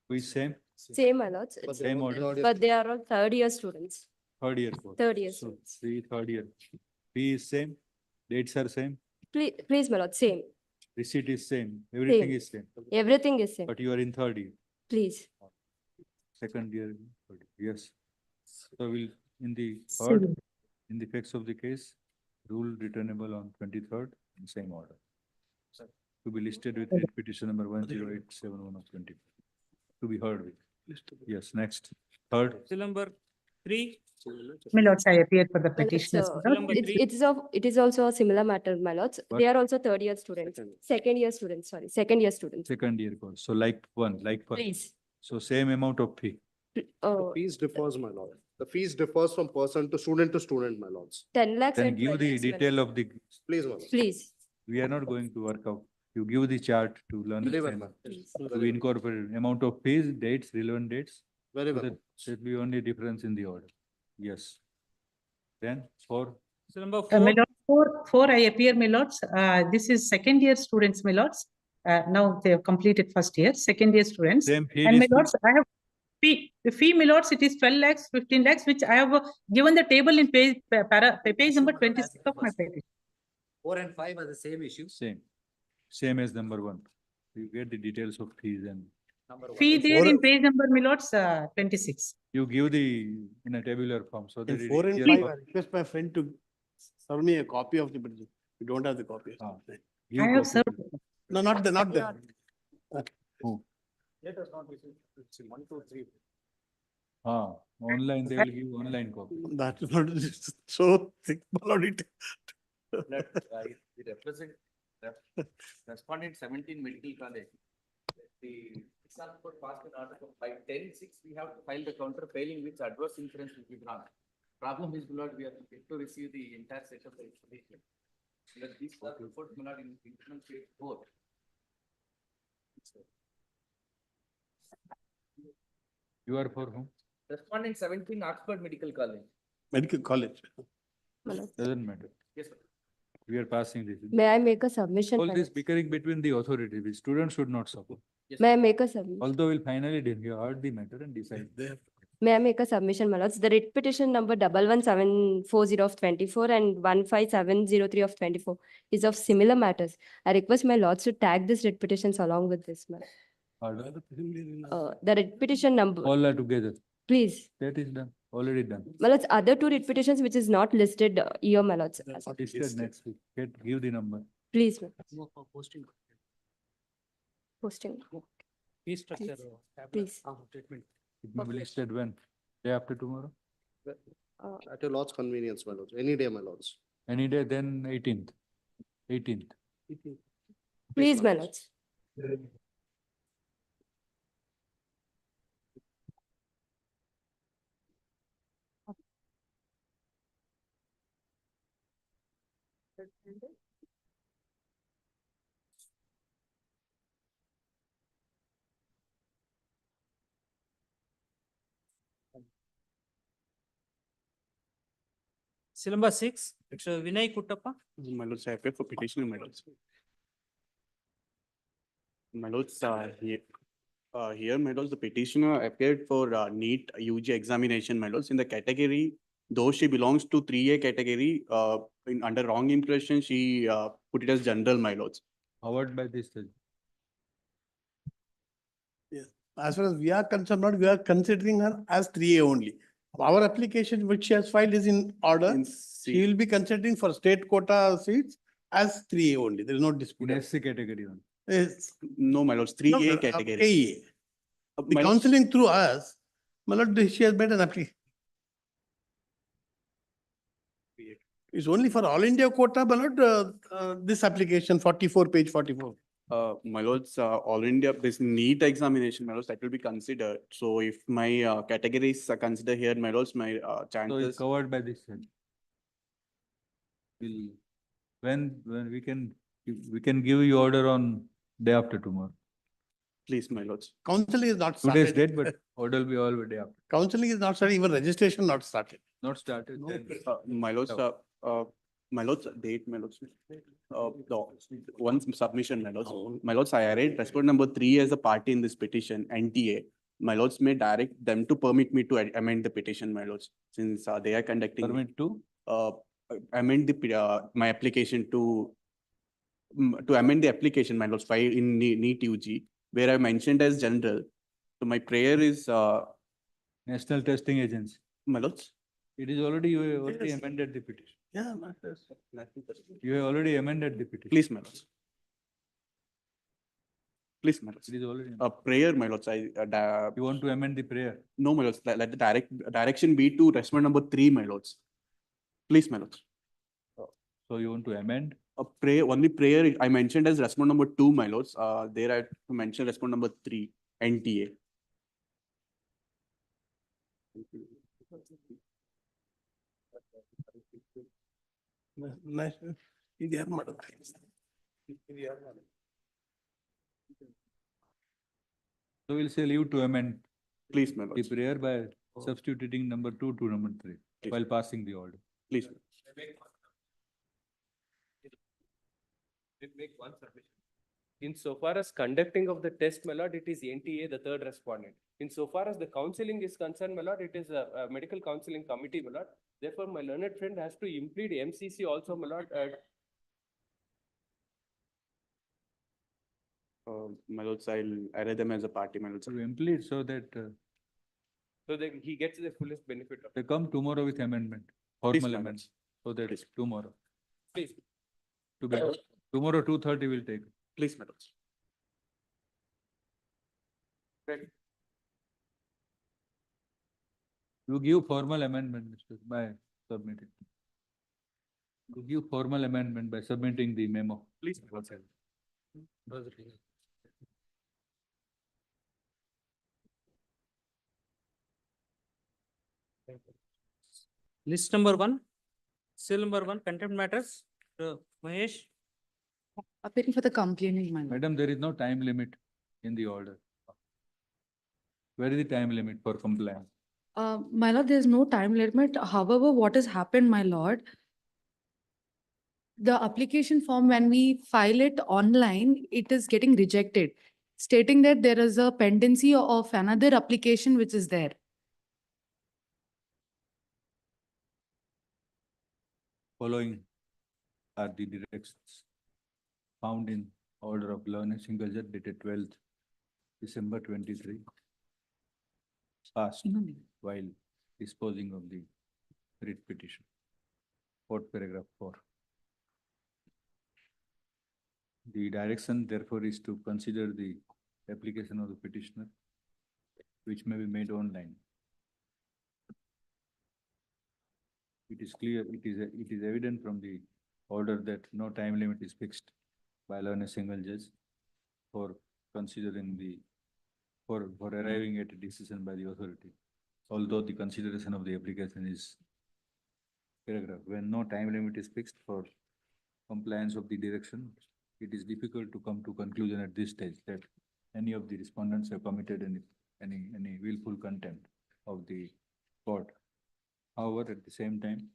Who is same? Same, my lords. Same order. But they are all third year students. Third year course. Third year So, students. three third year. Fee is same, dates are same, Please, my lord, same. receipt is same, everything Same. is same. Everything is same. But you are in third year, Please. second year, third year. Yes. So we'll, in the third, in the facts of the case, rule returnable on 23rd in same order. To be listed with writ petition number 10871 of 20. To be heard with. Yes, next, third. Serial number 3. My lords, I appear for the My lords, petitioners. my lords. Number It's, 3. it is also a similar matter, my lords. What? They are also third year students. Second year students, sorry, second year students. Second year course. So like one, like first. Please. So same amount of fee. Oh, Fees differs, my lord. The fees differs from person to student, my lords. 10 lakhs Then and give 12 the lakhs, my detail of the, Please, my lord. Please, we are not going to work out. You give the chart to learn. Very the well, same. ma'am. please. We incorporate amount of fees, dates, relevant dates. Very So well. that should be only difference in the order. Yes. Then for Serial number My 4. lord, 4 I appear, my lords. This is second year students, my lords. Now they have completed first year, second year students. same fee. And my dispute. lords, I have the fee, my lords, it is 12 lakhs, 15 lakhs, which I have given the table in page number 26 of my petition. 4 and 5 are the same issue. Same as number 1. You get the details of fees and Number 1. Fee there in page number, my lords, 26. you give the in a tabular form so that In it 4 and is 5, clear. I request my friend to serve me a copy of the petition. We don't have the copy. Ah. I Give have copy. served. No, not the. Who? Let us not receive 1, 2, 3. Online, they will give online copy. That is not so thick, my lord. It. We represent respondent 17 medical college. The exam court passed an order by 10/6, we have to file the counter failing which adverse inference will be drawn. Problem is, my lord, we are yet to receive the entire set of the information. That these are reports, my lord, in internal state court. You are for whom? Respondent 17 Oxford Medical College. Medical college. my lord. Doesn't matter. Yes, sir. We are passing this. May I make a submission? All my this lord? bickering between the authorities, the students should not suffer. May I make a submission? Although we'll finally heard the matter and decide. May I make a submission, my lords? The writ petition number 11740 of 24 and 15703 of 24 is of similar matters. I request my lords to tag this writ petitions along with this, my Order. the writ petition number, All are together. please. That is done, already done. My lords, other two writ petitions which is not listed here, my lords. Discuss next week. Give the number. Please, my Posting. posting. Fee structure. Please. Treatment. It may be listed when? Day after tomorrow? At your lord's convenience, my lords, any day, my lords. Any day, then 18th. 18th. Please, my lords. Seal number 6, it's Vinay Kuttappa. My lords, I appear for petitioner, my lords. My lords, here, my lords, the petitioner appeared for NEET UG examination, my lords, in the category, though she belongs to 3A category, under wrong impression, she put it as general, my lords. Covered by this. As far as we are concerned, not we are considering her as 3A only. Our application which she has filed is in order. In She will be considering for state quota seats as 3A only. There is no dispute. In SC category one. Yes. No, my lords, No, 3A no, category. KA. The My lords, counseling through us, my lord, she has made an application. It's only for all India quota, my lord, this application 44, page 44. My lords, all India, this NEET examination, my lords, that will be considered. So if my categories are considered here, my lords, my So it's chances. covered by this. When we can give you order on day after tomorrow. Please, my lords. Counseling is not Today's started. date, but order will be all day after. Counseling is not started, even registration not started. Not started. then- My lords, my lords, date, my lords. The one submission, my lords. My lords, I arrayed respondent number 3 as a party in this petition, NTA. My lords may direct them to permit me to amend the petition, my lords, since they are conducting. Permit to? Amend my application to amend the application, my lords, filed in NEET UG, where I mentioned as general. So my prayer is, National Testing Agency. my lords. It is already, you have already Yes. amended the petition. Yeah. You have already amended the petition. Please, my lords. Please, my lords. It is already. A prayer, my lords, You want to amend the prayer? no, my lords, let the direction be to respondent number 3, my lords. Please, my lords. So you want to amend? A prayer, only prayer I mentioned as respondent number 2, my lords. There I have to mention respondent number 3, NTA. Nice. ಇದ್ಯಾರ್ ಮಾಡೋದು? So we'll say leave to amend Please, my the lords. prayer by substituting number 2 to number 3 Please. while passing the order. Please. Make one submission. Insofar as conducting of the test, my lord, it is NTA, the third respondent. Insofar as the counseling is concerned, my lord, it is a medical counseling committee, my lord. Therefore, my learned friend has to implead MCC also, my lord. My lords, I'll array them as a party, my lords. So implead so that So that he gets the fullest benefit of. they come tomorrow with amendment, Please, formal my amendment. lords. So that Please. tomorrow, Please, together. Tomorrow 2:30 will take. Please, my lords. You give formal amendment, Mr. by submitting. You give formal amendment by submitting the memo. Please, my lords. List number 1, seal number 1, contempt matters, Mahesh. Appearing for the complaining, my lord. Madam, there is no time limit in the order. Where is the time limit for compliance? My lord, there is no time limit. However, what has happened, my lord, The application form, when we file it online, it is getting rejected, stating that there is a pendency of another application which is there. Following are the directions found in order of learning single judge dated 12th December 23. Passed while disposing of the writ petition. Fourth paragraph 4. The direction therefore is to consider the application of the petitioner, which may be made online. It is clear, it is evident from the order that no time limit is fixed by law on a single judge for considering the, for arriving at a decision by the authority. Although the consideration of the application is paragraph, when no time limit is fixed for compliance of the direction, it is difficult to come to conclusion at this stage that any of the respondents have committed any willful contempt of the court. However, at the same time,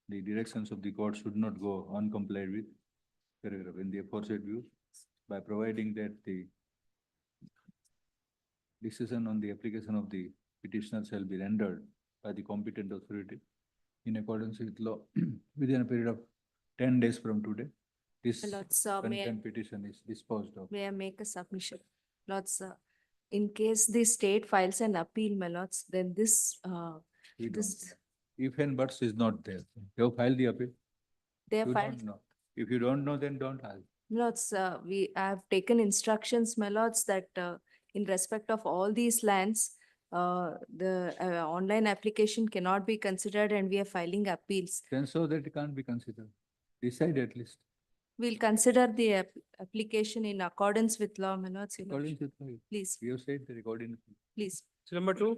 the directions of the court should not go uncomplied with paragraph in the aforesaid view by providing that the decision on the application of the petitioner shall be rendered by the competent authority in accordance with law within a period of 10 days from today. This Lords, contempt petition is disposed of. may I make a submission? Lords, in case the state files an appeal, my lords, then this, We don't this, know. If and buts is not there. You have filed the appeal. they have You filed. don't know. If you don't know, then don't ask. Lords, we have taken instructions, my lords, that in respect of all these lands, the online application cannot be considered and we are filing appeals. Then so that it can't be considered. Decide at least. We'll consider the application in accordance with law, my lords. Your According lordship. to law. Please, We have said the recording. please. Number 2,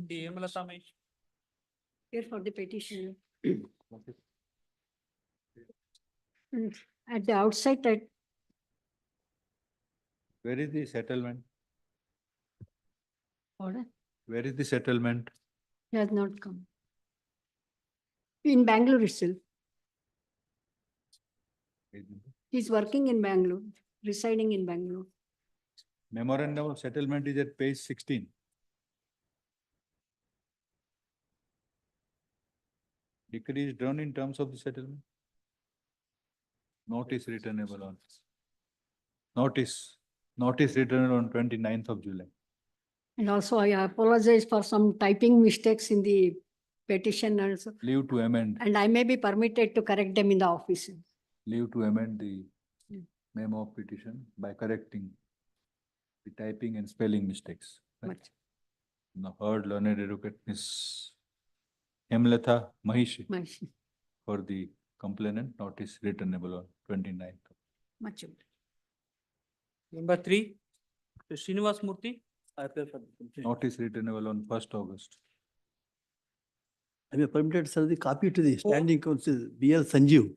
the Amalasa Mesh. Here for the petition. At the outset, Where is the settlement? order, Where is the settlement? he has not come. In Bangalore itself. He's working in Bangalore, residing in Bangalore. Memorandum of settlement is at page 16. Decree is drawn in terms of the settlement. Notice returnable on. Notice returned on 29th of July. And also I apologize for some typing mistakes in the petition also. Leave to amend, And I may be permitted to correct them in the office. leave to amend the memo of petition by correcting the typing and spelling mistakes. Right? Much. Now heard learned advocate Ms. Hemlatha Mahishi Much. for the complainant, notice returnable on 29th. Much. Number 3, to Srinivas Murthy. I appeal for the complaint. Notice returnable on 1st August. I may permitted, sir, the copy to the standing counsel, B.L. Sanjeev.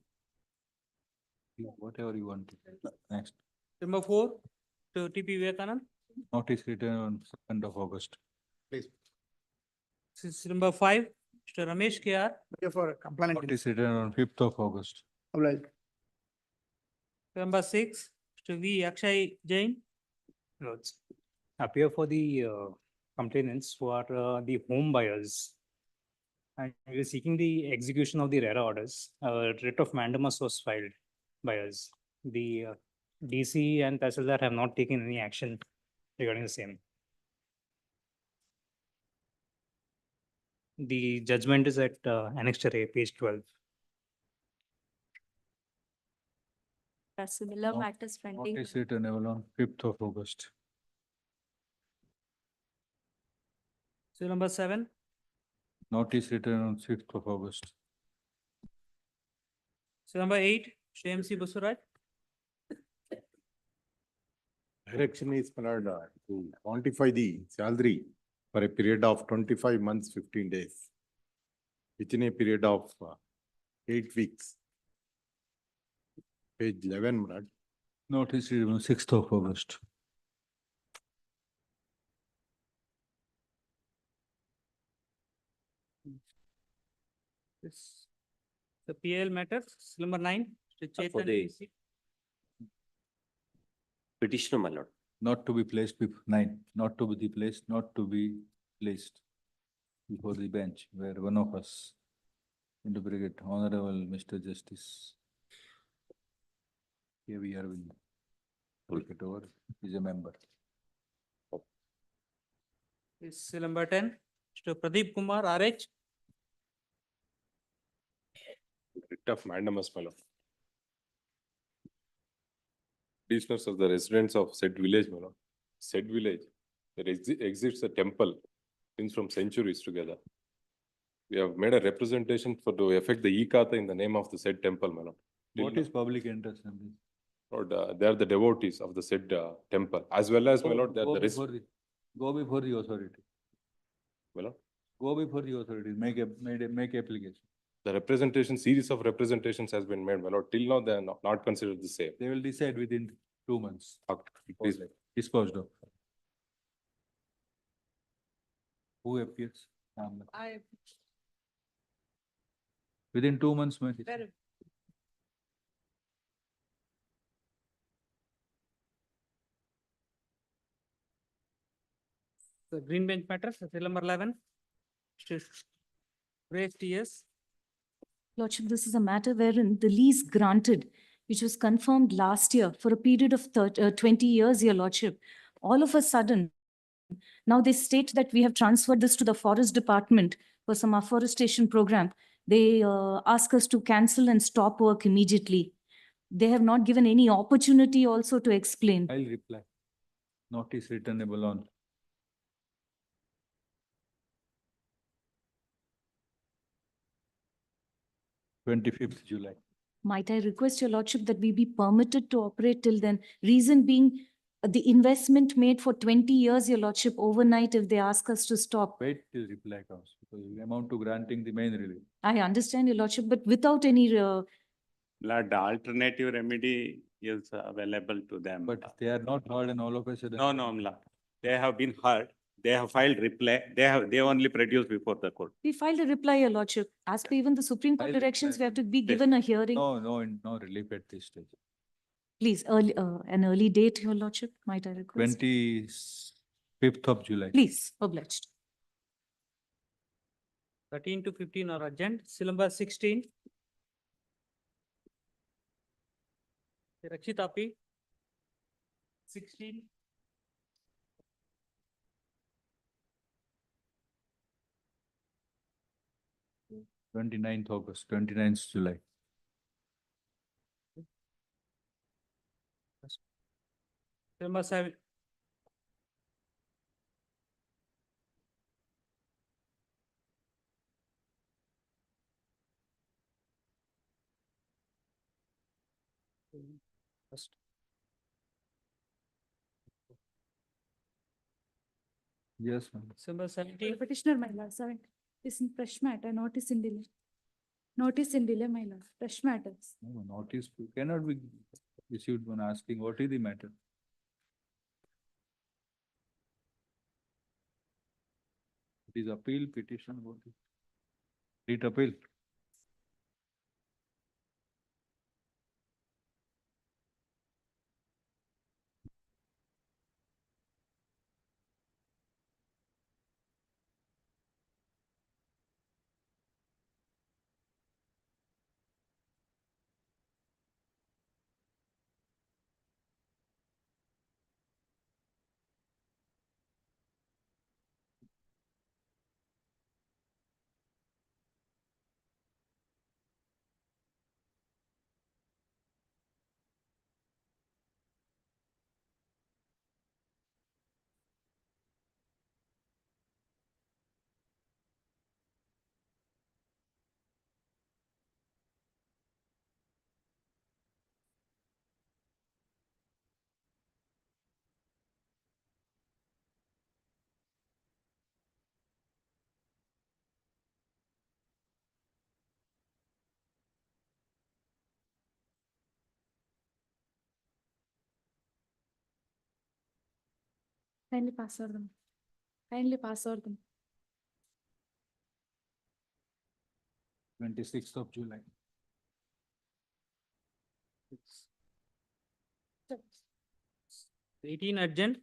Whatever you want. Next. Number 4, to T.P. Vivekanand. Notice written on 2nd of August. Please. This is number 5, Mr. Ramesh K.R. Here for complaint. Notice written on 5th of August. Obliged. Number 6, Mr. V. Akshay Jain. Lords, appear for the complainants who are the home buyers. And we are seeking the execution of the RERA orders. Writ of mandamus was filed by us. The DC and Tahsildar have not taken any action regarding the same. The judgment is at Annexure A, page 12. There are similar matters pending. Notice returnable on 5th of August. So number 7, Notice written on 5th of August. so number 8, Mr. MC Basuraj. Direction is to quantify the salary for a period of 25 months, 15 days. Within a period of 8 weeks. Page 11, Murad. Notice written on 6th of August. The PIL matter, seal number 9, Mr. For Chetan the- PC. Petitioner, my lord. Not to be placed before 9, not to be placed, not to be placed before the bench where one of us interpret Honorable Mr. Justice. Here we are will take it over, is a member. Is seal number 10, Mr. Pradeep Kumar, RH. Writ of mandamus, my lord. Petitioners of the residents of said village, my lord. Said village, there exists a temple since from centuries together. We have made a representation for to effect the e-Khata in the name of the said temple, my lord. What is public interest in this? Lord, they are the devotees of the said temple, as well as, my lord, they are Go the before the, go before the authority. my lord. Go before the authority, make application. The representation, series of representations has been made, my lord. Till now, they are not considered the same. They will decide within 2 months. Please. Disposed of. Who appears? Within 2 months, my. The green bench matter, seal number 11, Mr. Grace TS. Lordship, this is a matter wherein the lease granted, which was confirmed last year for a period of 20 years, Your Lordship, all of a sudden, now they state that we have transferred this to the Forest Department for some afforestation program. They ask us to cancel and stop work immediately. They have not given any opportunity also to explain. I'll reply. Notice returnable on. July 25th. Might I request Your Lordship that we be permitted to operate till then? Reason being, the investment made for 20 years, Your Lordship, overnight, if they ask us to stop. Wait till reply comes, because we amount to granting the main relief. I understand, Your Lordship, but without any Lord, alternative remedy is available to them. But they are not heard and all of a sudden. No, no, Lord. They have been heard. They have filed reply. They only produced before the court. We filed a reply, Your Lordship. As per even the Supreme Court I'll directions, reply. we have to be given a hearing. No relief at this stage. Please, an early date, Your Lordship, might I request? 25th of July. Please, obliged. 13 to 15 are urgent, seal number 16. Rakshit Api. 16. August, 29th July. Seal number 7. First. Yes, ma'am. Seal number 17. Petitioner, my lord, 7, is in fresh matter, notice in delay. Notice in delay, my lord, fresh matters. No, notice cannot be issued when asking what is the matter. It is appeal petition, what is? Writ appeal. Kindly pass over them. Kindly pass over them. 26th of July. Eighteen urgent.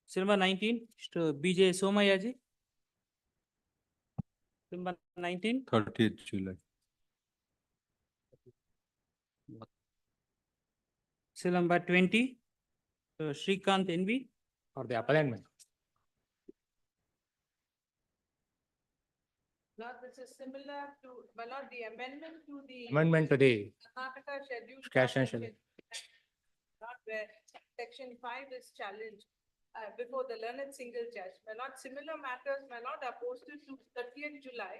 Seal number 19, Mr. BJ Somayaji. Seal number 19. 30th July. Seal number 20, Shrikant NV. For the appellant. Lord, this is similar to, my lord, the amendment to the. Amendment to the Karnataka schedule. Cash and schedule. Not where section 5 is challenged before the learned single judge. My lord, similar matters, my lord, are posted to 30th July.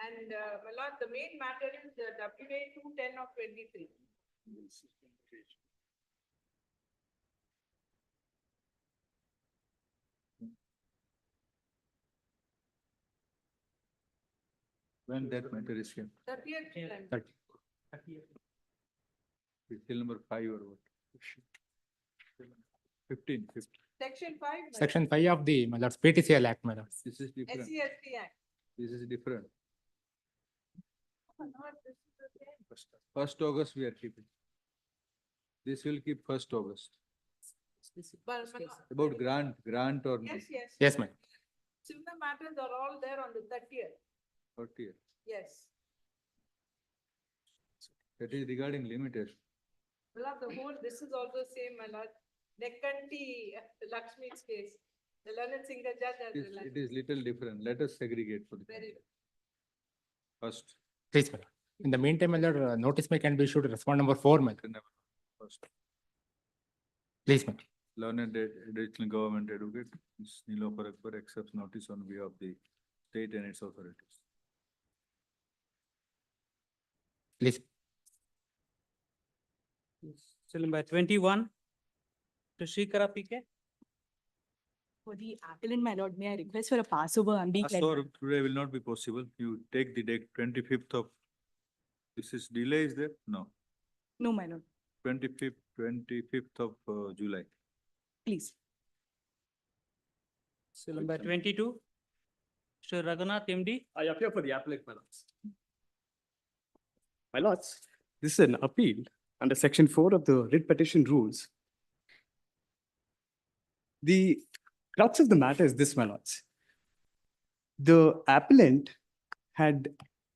And my lord, the main matter is the WA 210 of 23. When that matter is here. 30th July. 30. Till number 5 or what? 15. Section 5. my lord. Section 5 of the, my lord's PTCL Act, my lord. This is different. SCST Act. This is different. My lord, this is the same. 1st August we are keeping. This will keep 1st August. But, my lord, About grant or yes, yes. Yes, ma'am. Similar matters are all there on the 30th. 30th. Yes. That is regarding limitation. My lord, the whole, this is also same, my lord. Nekkanti Lakshmi's case. The learned single judge has relied. It is little different. Let us segregate for the Very good. first. Please, my lord. In the meantime, my lord, notice may can be issued to respond number 4, my lord. First. Please, ma'am. Learned additional government advocate, Ms. Nilofer Akbar accepts notice on behalf of the state and its authorities. Please. Seal number 21, to Shrikara PK. For the appellant, my lord, may I request for a passover? I'm being. So today will not be possible. You take the date 25th of, this is delay is there? No, No, my lord, 25th of July. please. Seal number 22, Mr. Raghunath MD. I appear for the appellate, my lords. My lords, this is an appeal under section 4 of the writ petition rules. The crux of the matter is this, my lords. The appellant had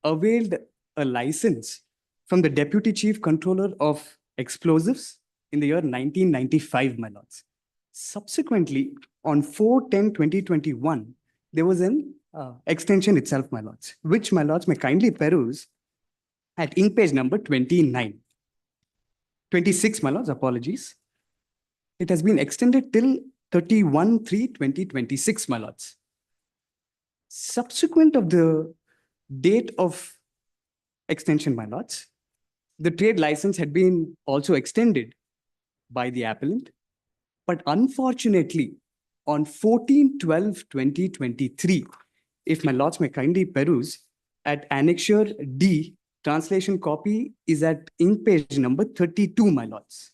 availed a license from the Deputy Chief Controller of Explosives in the year 1995, my lords. Subsequently, on 4/10/2021, there was an extension itself, my lords, which my lords may kindly peruse at ink page number 26, my lords, apologies. It has been extended till 31/3/2026, my lords. Subsequent of the date of extension, my lords, the trade license had been also extended by the appellant. But unfortunately, on 14/12/2023, if my lords may kindly peruse, at annexure D, translation copy is at ink page number 32, my lords.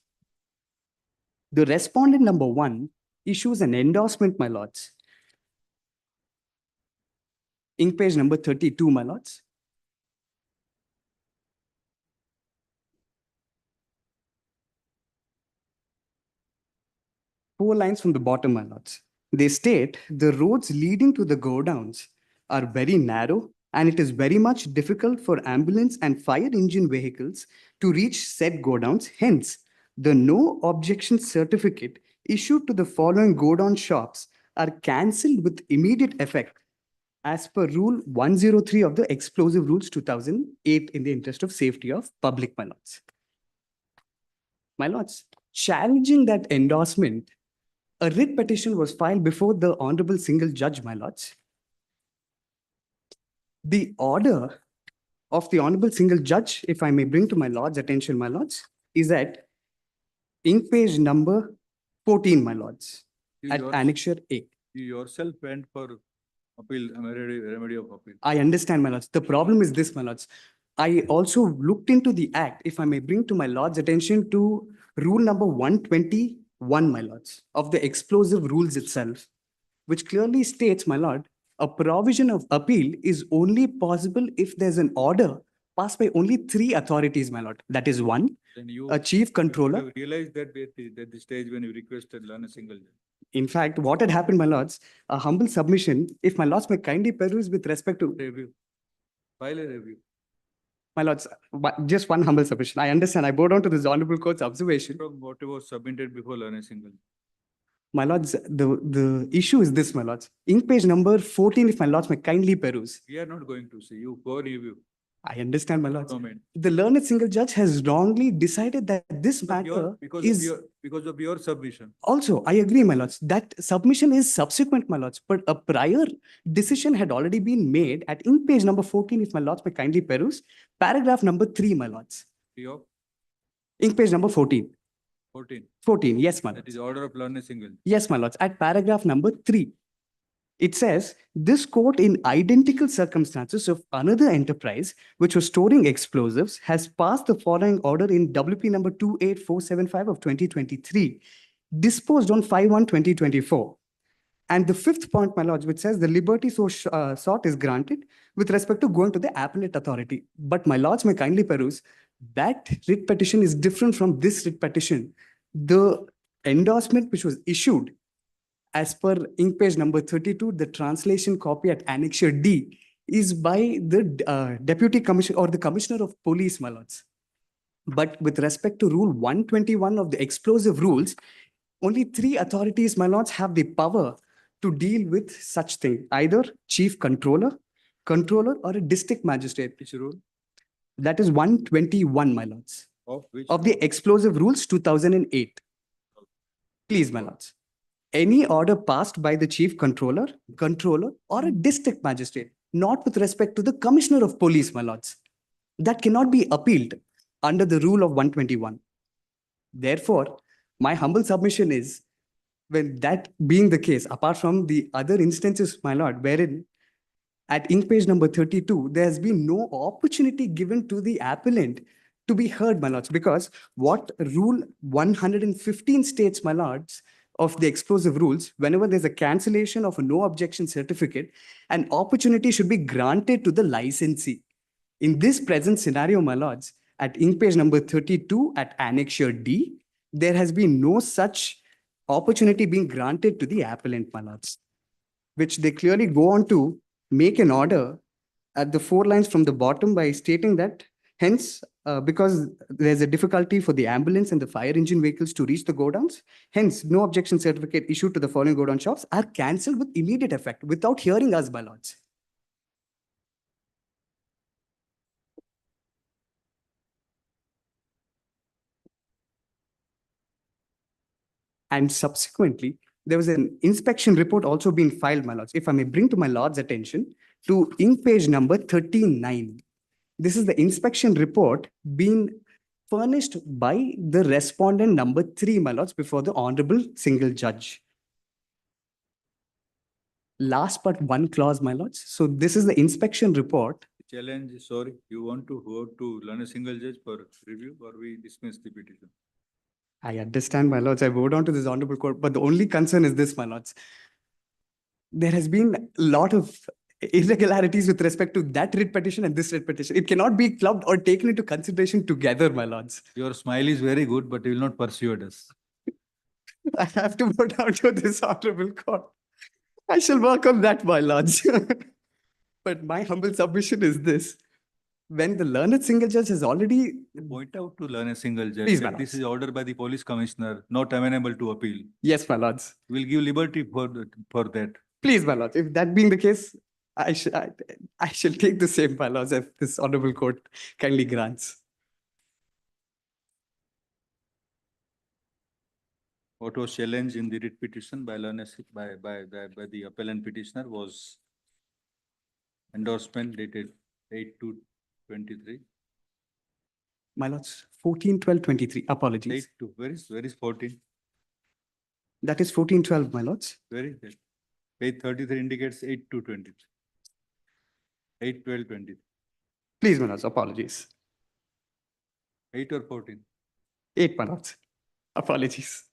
The respondent number 1 issues an endorsement, my lords. Ink page number 32, my lords. Four lines from the bottom, my lords. They state the roads leading to the godowns are very narrow and it is very much difficult for ambulance and fire engine vehicles to reach said godowns. Hence, the no objection certificate issued to the following godown shops are cancelled with immediate effect as per Rule 103 of the Explosive Rules 2008 in the interest of safety of public, my lords. My lords, challenging that endorsement, a writ petition was filed before the Honorable Single Judge, my lords. The order of the Honorable Single Judge, if I may bring to my lords' attention, my lords, is at ink page number 14, my lords, at annexure A. You yourself went for appeal, remedy of appeal. I understand, my lords. The problem is this, my lords. I also looked into the act, if I may bring to my lords' attention to rule number 121, my lords, of the explosive rules itself, which clearly states, my lord, a provision of appeal is only possible if there's an order passed by only 3 authorities, my lord. That is one, Then you. a chief controller. You realized that at the stage when you requested learn a single judge. In fact, what had happened, my lords, a humble submission, if my lords may kindly peruse with respect to, Review. File a review. my lords, just one humble submission. I understand. I bow down to this honorable court's observation. From whatever was submitted before learn a single. My lords, the issue is this, my lords. Ink page number 14, if my lords may kindly peruse. We are not going to see you go review. I understand, my lords. Comment. The learned single judge has wrongly decided that this matter is. Because of your submission. Also, I agree, my lords, that submission is subsequent, my lords, but a prior decision had already been made at ink page number 14, if my lords may kindly peruse, paragraph number 3, my lords. Of Ink page number 14. 14. 14, yes, my That lords. is order of learn a single. Yes, my lords, at paragraph number 3. It says, this court in identical circumstances of another enterprise, which was storing explosives, has passed the following order in WP number 28475 of 2023, disposed on 5/1/2024. And the 5th point, my lords, which says the liberty so sought is granted with respect to going to the appellate authority. But my lords may kindly peruse, that writ petition is different from this writ petition. The endorsement which was issued as per ink page number 32, the translation copy at Annexure D is by the Deputy Commissioner or the Commissioner of Police, my lords. But with respect to Rule 121 of the explosive rules, only 3 authorities, my lords, have the power to deal with such thing. Either Chief Controller, or a District Magistrate. Which rule? That is 121, my lords. Of which? Of the explosive rules 2008. Please, my lords. Any order passed by the chief controller, or a district magistrate, not with respect to the commissioner of police, my lords, that cannot be appealed under the rule of 121. Therefore, my humble submission is, when that being the case, apart from the other instances, my lord, wherein at ink page number 32, there has been no opportunity given to the appellant to be heard, my lords, because what rule 115 states, my lords, of the explosive rules, whenever there's a cancellation of a no objection certificate, an opportunity should be granted to the licensee. In this present scenario, my lords, at ink page number 32 at Annexure D, there has been no such opportunity being granted to the appellant, my lords, which they clearly go on to make an order at the 4 lines from the bottom by stating that, hence, because there's a difficulty for the ambulance and the fire engine vehicles to reach the godowns, hence, no objection certificate issued to the following godown shops are cancelled with immediate effect without hearing us, my lords. And subsequently, there was an inspection report also being filed, my lords. If I may bring to my lord's attention to ink page number 39. This is the inspection report being furnished by the respondent number 3, my lords, before the honorable single judge. Last but one clause, my lords. So this is the inspection report. Challenge, sorry, you want to go to learn a single judge for review, or we dismiss the petition? I understand, my lords. I vote on to this honorable court, but the only concern is this, my lords. There has been a lot of irregularities with respect to that writ petition and this writ petition. It cannot be clubbed or taken into consideration together, my lords. Your smile is very good, but you will not persuade us. I have to vote out to this honorable court. I shall work on that, my lords. But my humble submission is this. When the learned single judge has already... Point out to learn a single judge. Please, that my this lords. is ordered by the police commissioner, not amenable to appeal. Yes, my lords. We'll give liberty for that. Please, my lords. If that being the case, I shall take the same, my lords, if this honorable court kindly grants. What was challenged in the writ petition by the appellant petitioner was endorsement dated 8/2/23. My lords, 14/12/23. Apologies. 8/2. Where is 14? That is 14/12, my lords. Where is that? Page 33 indicates 8/2/23. 8/12/23. Please, my lords, apologies. 8 or 14? 8, my lords. Apologies.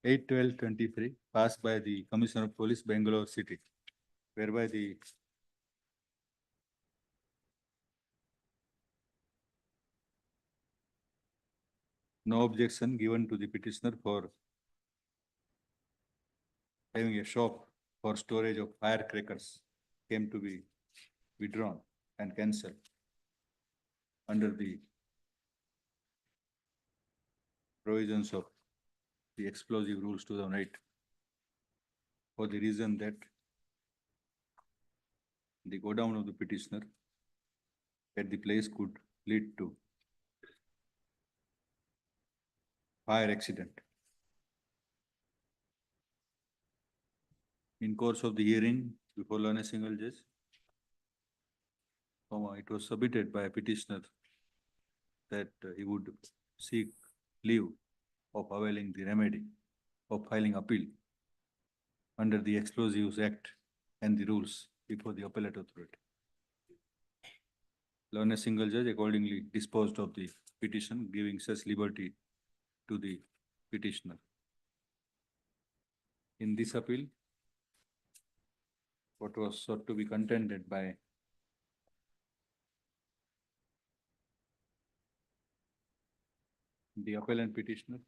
8/12/23 passed by the Commissioner of Police, Bangalore City, whereby the no objection given to the petitioner for having a shop for storage of firecrackers came to be withdrawn and cancelled under the provisions of the explosive rules 2008 for the reason that the go down of the petitioner at the place could lead to fire accident. In course of the hearing before learned single judge, it was submitted by a petitioner that he would seek leave of availing the remedy of filing appeal under the Explosives Act and the rules before the appellate authority. Learned single judge accordingly disposed of the petition, giving such liberty to the petitioner. In this appeal, what was sought to be contended by the appellant petitioner,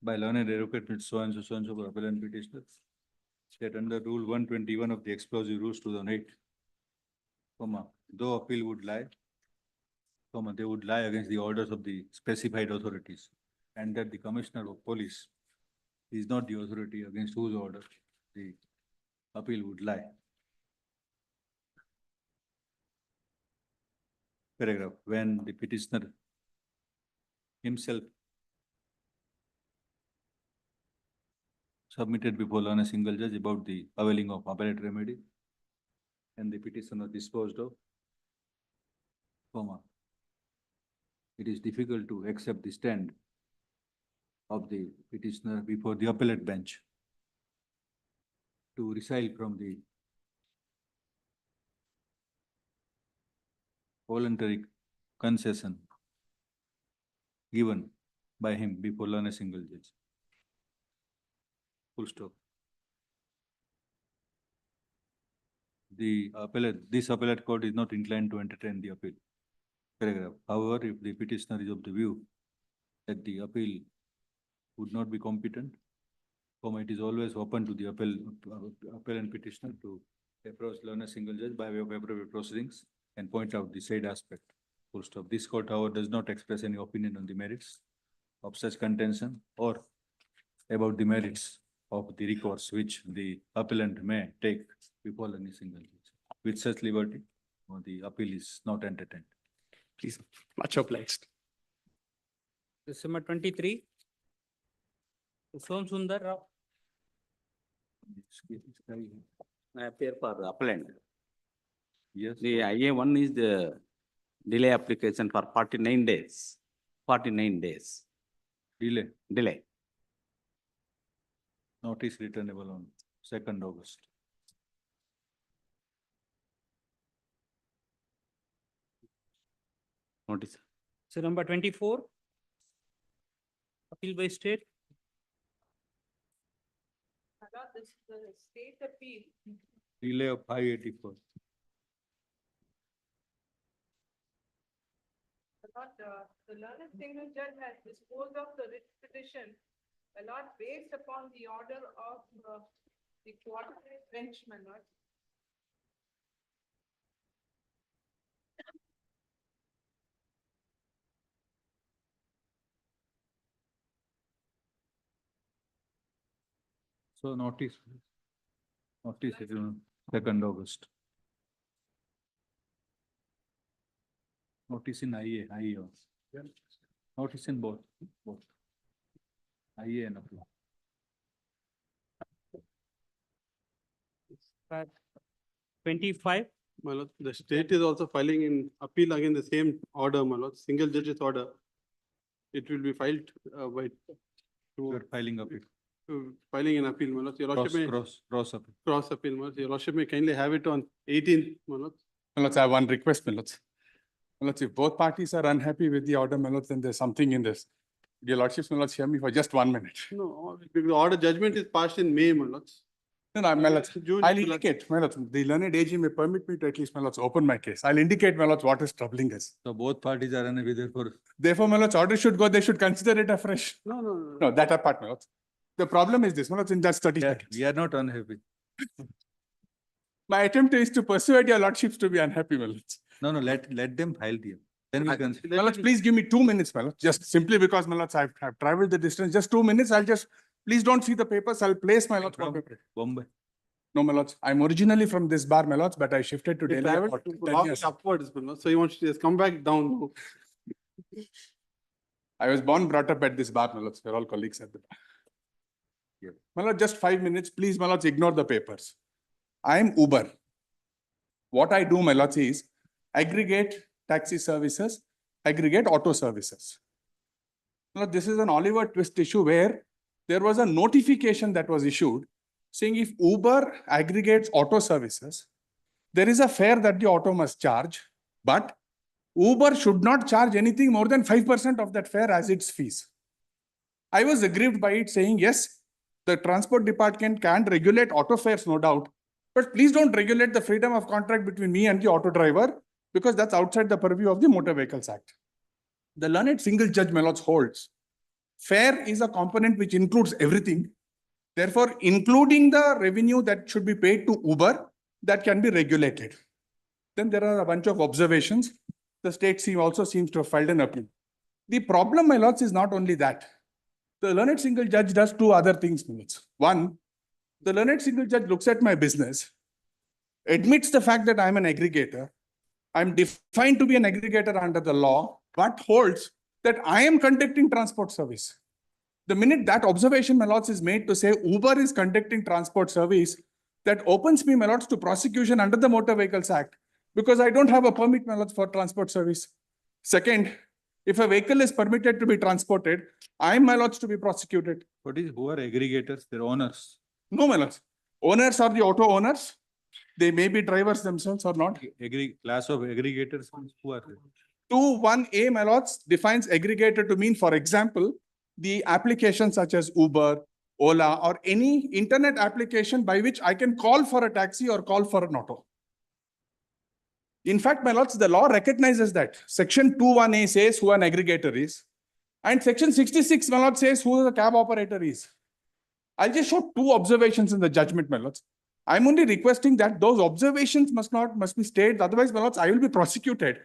by learned advocate so and so for appellant petitioner, that under Rule 121 of the Explosive Rules 2008, though appeal would lie, they would lie against the orders of the specified authorities, and that the Commissioner of Police is not the authority against whose order the appeal would lie. Paragraph, when the petitioner himself submitted before learned single judge about the availing of appellate remedy, and the petitioner disposed of, it is difficult to accept the stand of the petitioner before the appellate bench to resile from the voluntary concession given by him before learned single judge. Full stop. This appellate court is not inclined to entertain the appeal. Paragraph. However, if the petitioner is of the view that the appeal would not be competent, it is always open to the appellant petitioner to approach learned single judge by way of appropriate proceedings and point out the said aspect. Full stop. This court, however, does not express any opinion on the merits of such contention or about the merits of the recourse which the appellant may take before learned single judge. With such liberty, the appeal is not entertained. Please, much obliged. December 23. Som Sundar Rao. I appear for appellant. Yes. The IA1 is the delay application for 49 days. 49 days. Delay. Notice returnable on 2nd August. Notice. So number 24. Appeal by state. This is the state appeal. Delay of 584. The learned single judge has disposed of the writ petition, based upon the order of the coordinate bench, my lord. So notice it on 2nd August. Notice in IA also. Notice in both. IA and appeal. 25. My lord, the state is also filing in appeal again the same order, my lord, single judge's order. It will be filed by. You are filing appeal. Filing an appeal, my lord. Your lordship may. Cross appeal. Cross appeal, my lord. Your lordship may kindly have it on 18th, my lord. My lords, I have one request, my lords. My lords, if both parties are unhappy with the order, my lords, then there's something in this. Your lordships, my lords, hear me for just 1 minute. No, because the order judgment is passed in May, my lords. No, no, my lords, I'll indicate, my lords, the learned AG may permit me to at least, my lords, open my case. I'll indicate, my lords, what is troubling us. So both parties are unhappy, therefore. Therefore, my lords, order should go, they should consider it afresh. No, no, no. No, that apart, my lords. The problem is this, my lords, in just 30 seconds. We are not unhappy. My attempt is to persuade your lordships to be unhappy, my lords. No, no, let them file the. Then we consider. My lords, please give me 2 minutes, my lords, just simply because, my lords, I've traveled the distance, just 2 minutes, I'll just, please don't see the papers, I'll place my lords. From Bombay. No, my lords, I'm originally from this bar, my lords, but I shifted to They Delhi. traveled about to 10 walk years. upwards, my lord. So you want to just come back down. I was born, brought up at this bar, my lords, we're all colleagues at the bar. Yeah. My lord, just 5 minutes, please, my lords, ignore the papers. I am Uber. What I do, my lords, is aggregate taxi services, aggregate auto services. Now, this is an Oliver Twist issue where there was a notification that was issued saying if Uber aggregates auto services, there is a fare that the auto must charge, but Uber should not charge anything more than 5% of that fare as its fees. I was aggrieved by it saying, yes, the transport department can regulate auto fares, no doubt, but please don't regulate the freedom of contract between me and the auto driver because that's outside the purview of the Motor Vehicles Act. The learned single judge, my lords, holds fare is a component which includes everything. Therefore, including the revenue that should be paid to Uber, that can be regulated. Then there are a bunch of observations. The state also seems to have filed an appeal. The problem, my lords, is not only that. The learned single judge does two other things, my lords. One, the learned single judge looks at my business, admits the fact that I'm an aggregator. I'm defined to be an aggregator under the law, but holds that I am conducting transport service. The minute that observation, my lords, is made to say Uber is conducting transport service, that opens me, my lords, to prosecution under the Motor Vehicles Act because I don't have a permit, my lords, for transport service. Second, if a vehicle is permitted to be transported, I am, my lords, to be prosecuted. Who are aggregators? They're owners. No, my lords. Owners are the auto owners. They may be drivers themselves or not. Class of aggregators, who are they? 2(1)(a), my lords, defines aggregator to mean, for example, the applications such as Uber, Ola, or any internet application by which I can call for a taxi or call for an auto. In fact, my lords, the law recognizes that. Section 2(1)(a) says who an aggregator is. And Section 66, my lords, says who the cab operator is. I'll just show two observations in the judgment, my lords. I'm only requesting that those observations must be stayed. Otherwise, my lords, I will be prosecuted.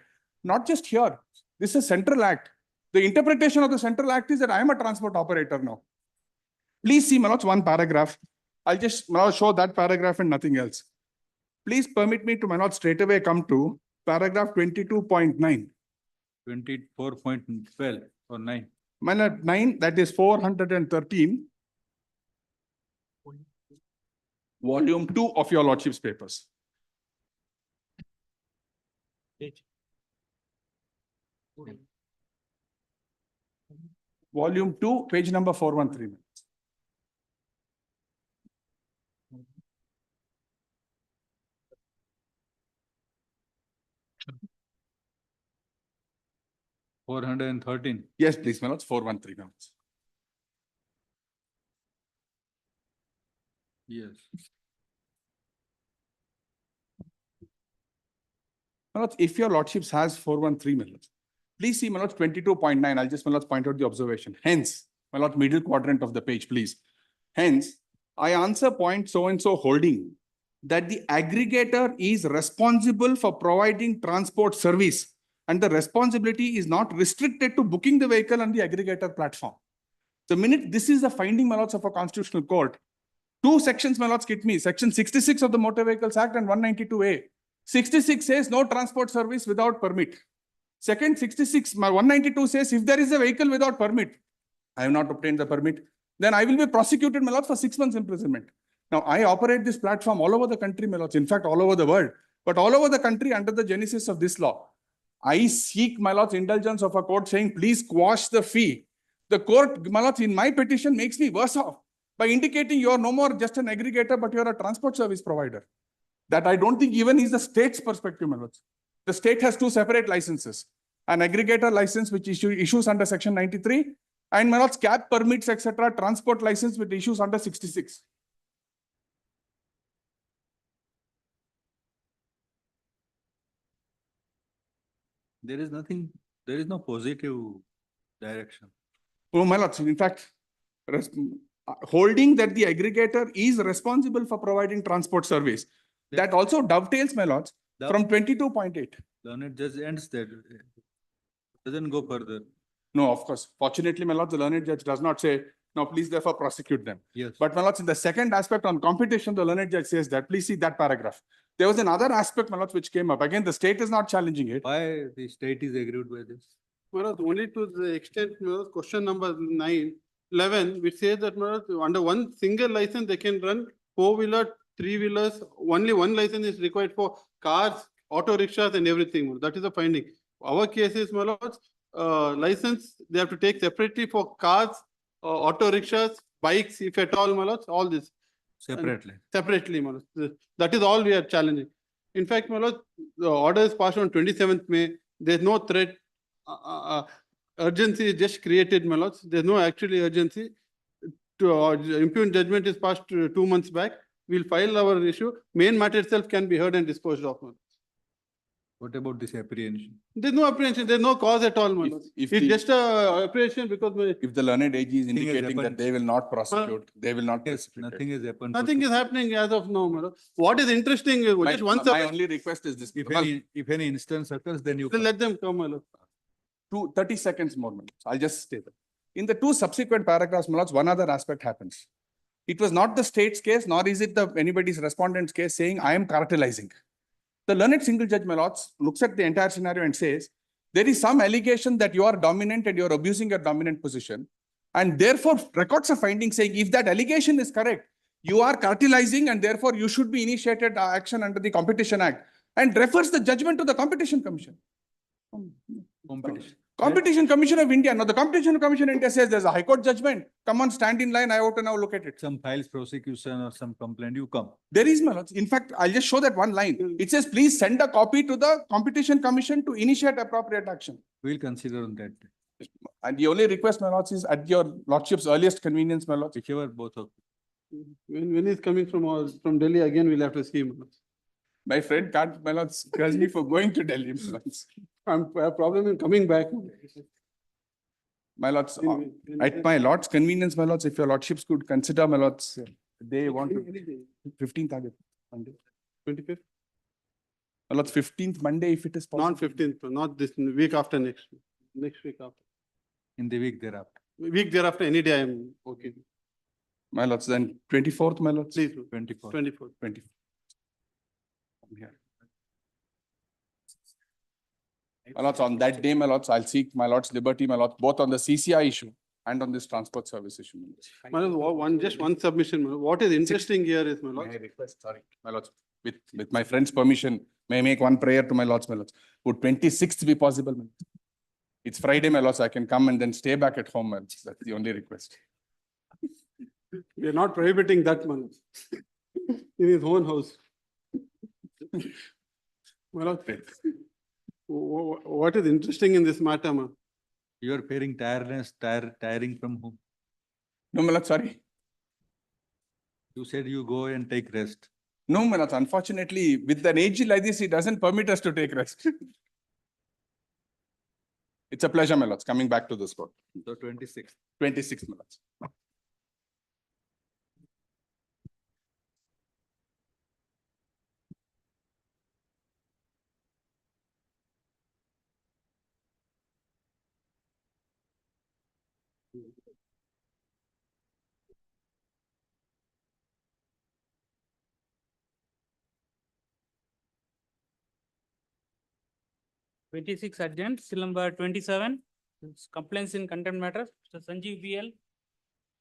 Not just here. This is Central Act. The interpretation of the Central Act is that I am a transport operator now. Please see, my lords, one paragraph. I'll just show that paragraph and nothing else. Please permit me to, my lords, straight away come to paragraph 22.9. 24.12 or 9. My lord, 9, that is 413. Volume 2 of your lordship's papers. Volume 2, page number 413. $413. Yes, please, my lords, 413. Yes. My lords, if your lordships has 413, my lords, please see, my lords, 22.9. I'll just, my lords, point out the observation. Hence, my lord, middle quadrant of the page, please. Hence, I answer point so-and-so holding that the aggregator is responsible for providing transport service and the responsibility is not restricted to booking the vehicle on the aggregator platform. The minute this is the finding, my lords, of a constitutional court, two sections, my lords, hit me. Section 66 of the Motor Vehicles Act and 192A. 66 says no transport service without permit. Second, 66, my 192 says if there is a vehicle without permit, I have not obtained the permit, then I will be prosecuted, my lords, for 6 months imprisonment. Now, I operate this platform all over the country, my lords, in fact, all over the world, but all over the country under the genesis of this law. I seek, my lords, indulgence of a court saying, please quash the fee. The court, my lords, in my petition makes me worse off by indicating you are no more just an aggregator, but you are a transport service provider. That I don't think even is the state's perspective, my lords. The state has two separate licenses. An aggregator license which issues under Section 93 and, my lords, cab permits, etc., transport license which issues under 66. There is nothing, there is no positive direction. Oh, my lords, in fact, holding that the aggregator is responsible for providing transport service. That also dovetails, my lords, from 22.8. Learned judge ends that, doesn't go further. No, of course. Fortunately, my lords, the learned judge does not say, no, please therefore prosecute them. Yes. But my lords, in the second aspect on competition, the learned judge says that, please see that paragraph. There was another aspect, my lords, which came up. Again, the state is not challenging it. Why the state is aggrieved by this? Well, only to the extent, question number 11, which says that under one single license, they can run four-wheeler, three-wheelers, only one license is required for cars, auto rickshaws and everything. That is the finding. Our case is, my lords, license, they have to take separately for cars, auto rickshaws, bikes, if at all, my lords, all this. Separately. Separately, my lords. That is all we are challenging. In fact, my lords, the order is passed on 27th May. There's no threat. Urgency is just created, my lords. There's no actually urgency. To impugned judgment is passed 2 months back. We'll file our issue. Main matter itself can be heard and disposed of. What about this apprehension? There's no apprehension. There's no cause at all, my lords. if It's the- just a apprehension because If the learned AG is has indicating that happened. they will not prosecute, they will not Yes, prosecute. nothing has happened. for nothing is happening as of now, my lord. What is interesting is My, just one my only request is this. If any instance occurs, then you. Then let them come, my lord. 30 seconds more, my lords. I'll just stay there. In the two subsequent paragraphs, my lords, one other aspect happens. It was not the state's case, nor is it the anybody's respondent's case saying, I am cartelizing. The learned single judge, my lords, looks at the entire scenario and says, there is some allegation that you are dominant and you are abusing your dominant position. And therefore, records a finding saying, if that allegation is correct, you are cartelizing and therefore you should be initiated action under the Competition Act, and refers the judgment to the Competition Commission. Competition Commission of India. Now the Competition Commission of India says there's a High Court judgment. Come on, stand in line. I want to now look at it. Some files prosecution or some complaint, you come. There is, my lords. In fact, I'll just show that one line. It says, please send a copy to the Competition Commission to initiate appropriate action. We'll consider on that. And the only request, my lords, is at your lordship's earliest convenience, my lords. Whichever both of. When he's coming from Delhi, again, we'll have to see him. My friend can't, my lords, curse me for going to Delhi, my lords. I have problem in coming back. My lords, at my lord's convenience, my lords, if your lordships could consider, my lords, they want to. 15th Monday. 25th? My lords, 15th Monday, if it is possible. Not 15th, not this week after next. Next week after. In the week thereafter. Week thereafter, any day I'm okay. My lords, then 24th, my lords. Please. 24th. 24th. 24th. Here. My lords, on that day, my lords, I'll seek my lord's liberty, my lords, both on the CCI issue and on this transport service issue. My lord, just one submission. My lord. What is interesting here is, my lord. May I request, sorry, my lords, with my friend's permission, may I make one prayer to my lords, my lords? Would 26th be possible, my lords? It's Friday, my lords, I can come and then stay back at home, my lords. That's the only request. We are not prohibiting that, my lord. In his own house. My lord, what is interesting in this matter, ma? You are fearing tiredness, tiring from whom? No, my lord, sorry. You said you go and take rest. No, my lord, unfortunately, with an age like this, it doesn't permit us to take rest. It's a pleasure, my lords, coming back to this court. So 26th. 26th, my lords. Twenty-six adjourned, still number 27, complaints in contempt matter, Mr. Sanjeev BL.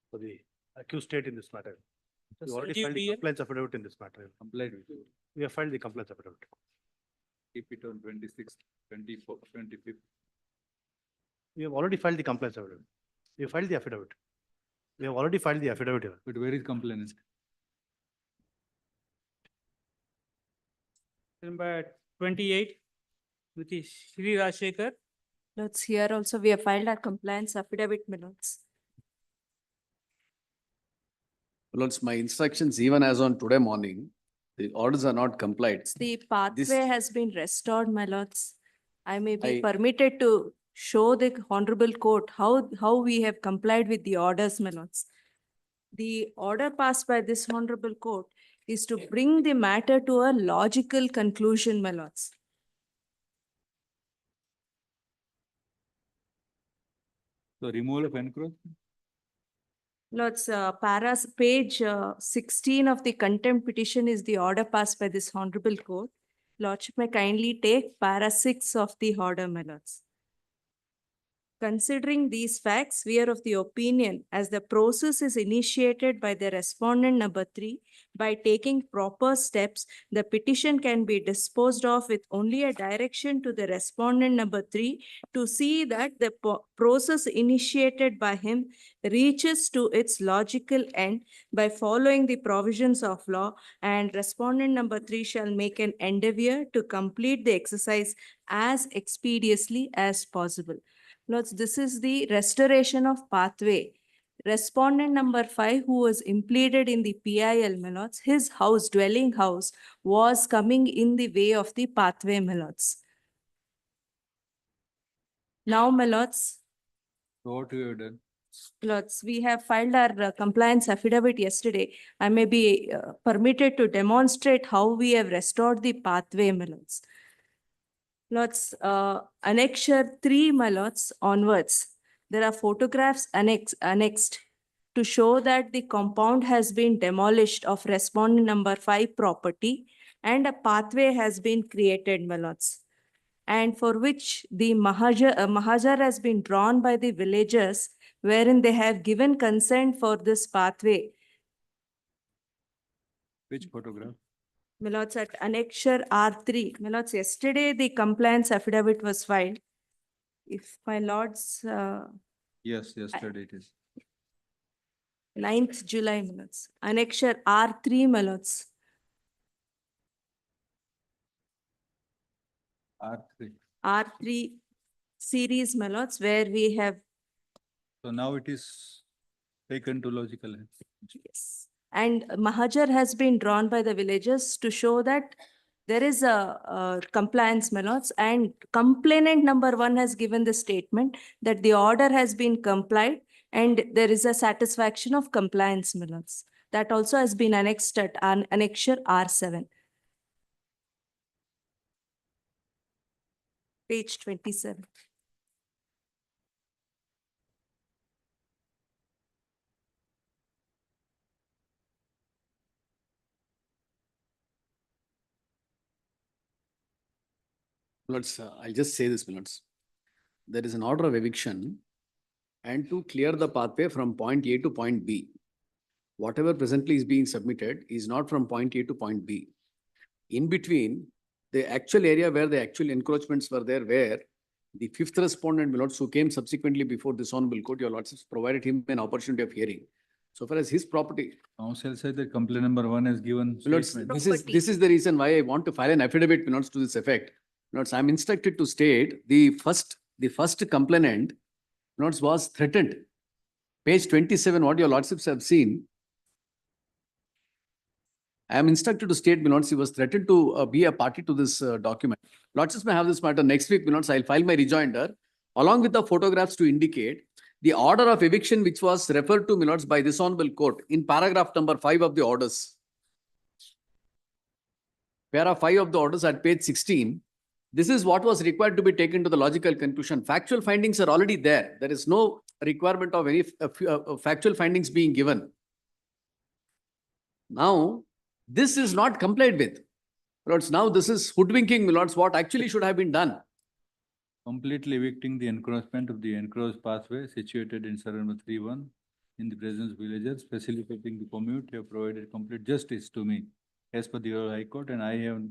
For the accused state in this matter. We already Sanjeev filed the BL. complaints affidavit in this matter. Complaint with you. We have filed the complaints affidavit. Keep it on 26th, 24th, 25th. We have already filed the complaints affidavit. We have filed the affidavit. We have already filed the affidavit here. But where is complainant? Number 28, which is Shri Rajshekar. Lords, here also we have filed our compliance affidavit, my lords. Lords, my instructions, even as on today morning, the orders are not complied. The pathway has been restored, my lords. I may be I- permitted to show the honorable court how we have complied with the orders, my lords. The order passed by this honorable court is to bring the matter to a logical conclusion, my lords. So removal of encroachment. Lords, page 16 of the contempt petition is the order passed by this honorable court. Lordship may kindly take para 6 of the order, my lords. Considering these facts, we are of the opinion as the process is initiated by the respondent number 3, by taking proper steps, the petition can be disposed of with only a direction to the respondent number 3 to see that the process initiated by him reaches to its logical end by following the provisions of law, and respondent number 3 shall make an endeavor to complete the exercise as expeditiously as possible. Lords, this is the restoration of pathway. Respondent number 5, who was impleaded in the PIL, my lords, his house, dwelling house, was coming in the way of the pathway, my lords. Now, my lords, So what you have done? lords, we have filed our compliance affidavit yesterday. I may be permitted to demonstrate how we have restored the pathway, my lords. Lords, annexure 3, my lords, onwards, there are photographs annexed to show that the compound has been demolished of respondent number 5 property and a pathway has been created, my lords, and for which the Mahajar has been drawn by the villagers, wherein they have given consent for this pathway. Which photograph? My lords, at annexure R3, my lords, yesterday the compliance affidavit was filed. If my lords, Yes, yesterday it is. 9th July, my lords, annexure R3, my lords. R3. R3 series, my lords, where we have, So now it is taken to logical end. yes. And Mahajar has been drawn by the villagers to show that there is a compliance, my lords, and complainant number 1 has given the statement that the order has been complied and there is a satisfaction of compliance, my lords. That also has been annexed at annexure R7. Page 27. Lords, I'll just say this, Lords. There is an order of eviction and to clear the pathway from point A to point B. Whatever presently is being submitted is not from point A to point B. In between, the actual area where the actual encroachments were there, where the 5th respondent, my lords, who came subsequently before this honorable court, your lordships provided him an opportunity of hearing. So far as his property. Council said that complaint number 1 has given Lords, statement. this is the reason why I want to file an affidavit, my lords, to this effect. Lords, I'm instructed to state the first complainant, lords, was threatened. Page 27, what your lordships have seen. I am instructed to state, my lords, he was threatened to be a party to this document. Lordships may have this matter next week, my lords. I'll file my rejoinder along with the photographs to indicate the order of eviction which was referred to, my lords, by this honorable court in paragraph number 5 of the orders. Paragraph 5 of the orders at page 16. This is what was required to be taken to the logical conclusion. Factual findings are already there. There is no requirement of any factual findings being given. Now, this is not complied with. Lords, now this is hoodwinking, my lords, what actually should have been done. Completely evicting the encroachment of the encroached pathway situated in survey number 3-1 in the presence of villagers, facilitating the commute. You have provided complete justice to me as per the High Court, and I have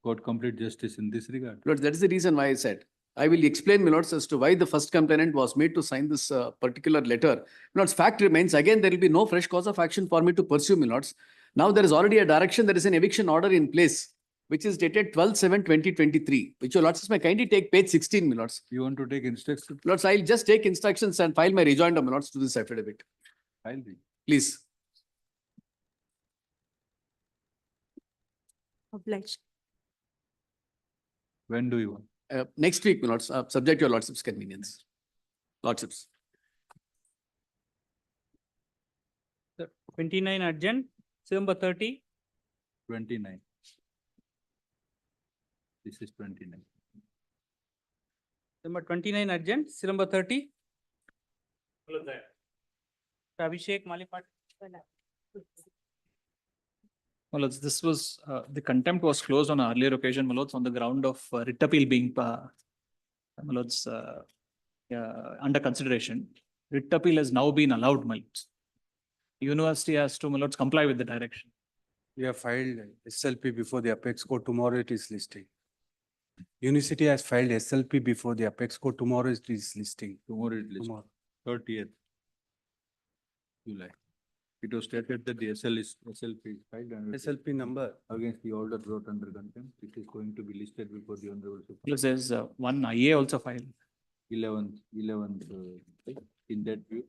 got complete justice in this regard. Lords, that is the reason why I said, I will explain, my lords, as to why the first complainant was made to sign this particular letter. My lords, fact remains, again, there will be no fresh cause of action for me to pursue, my lords. Now there is already a direction, there is an eviction order in place, which is dated 12/7/2023, which your lords may kindly take page 16, my lords. You want to take instructions? Lords, I'll just take instructions and file my rejoinder, my lords, to this affidavit. File the. Please. Obliged. When do you want? Next week, my lords, subject to your lordship's convenience. Lordships. 29 urgent, December 30. 29. This is 29. December 29 urgent, December 30. Abhishek Malipat. Well, this was, the contempt was closed on an earlier occasion, Malods, on the ground of writ appeal being, Malods, under consideration. Writ appeal has now been allowed, Malods. University has to, Malods, comply with the direction. We have filed SLP before the Apex Court. Tomorrow it is listing. University has filed SLP before the Apex Court. Tomorrow it is listing. Tomorrow it is Tomorrow. 30th July. It was stated that the SLP is filed and SLP number. against the order brought under contempt. It is going to be listed before the Honorable Supreme. Plus, there's one IA also filed. 11th, in that view,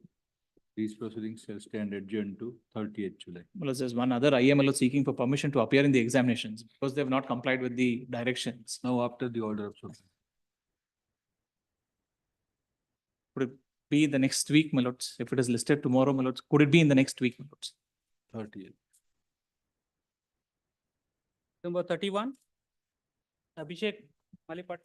these proceedings shall stand adjourned to 30th July. Well, there's one other IMLO seeking for permission to appear in the examinations because they have not complied with the directions. Now, after the order of Supreme. Could it be the next week, my lords? If it is listed tomorrow, my lords, could it be in the next week, my lords? 30th. December 31. Abhishek Malipat.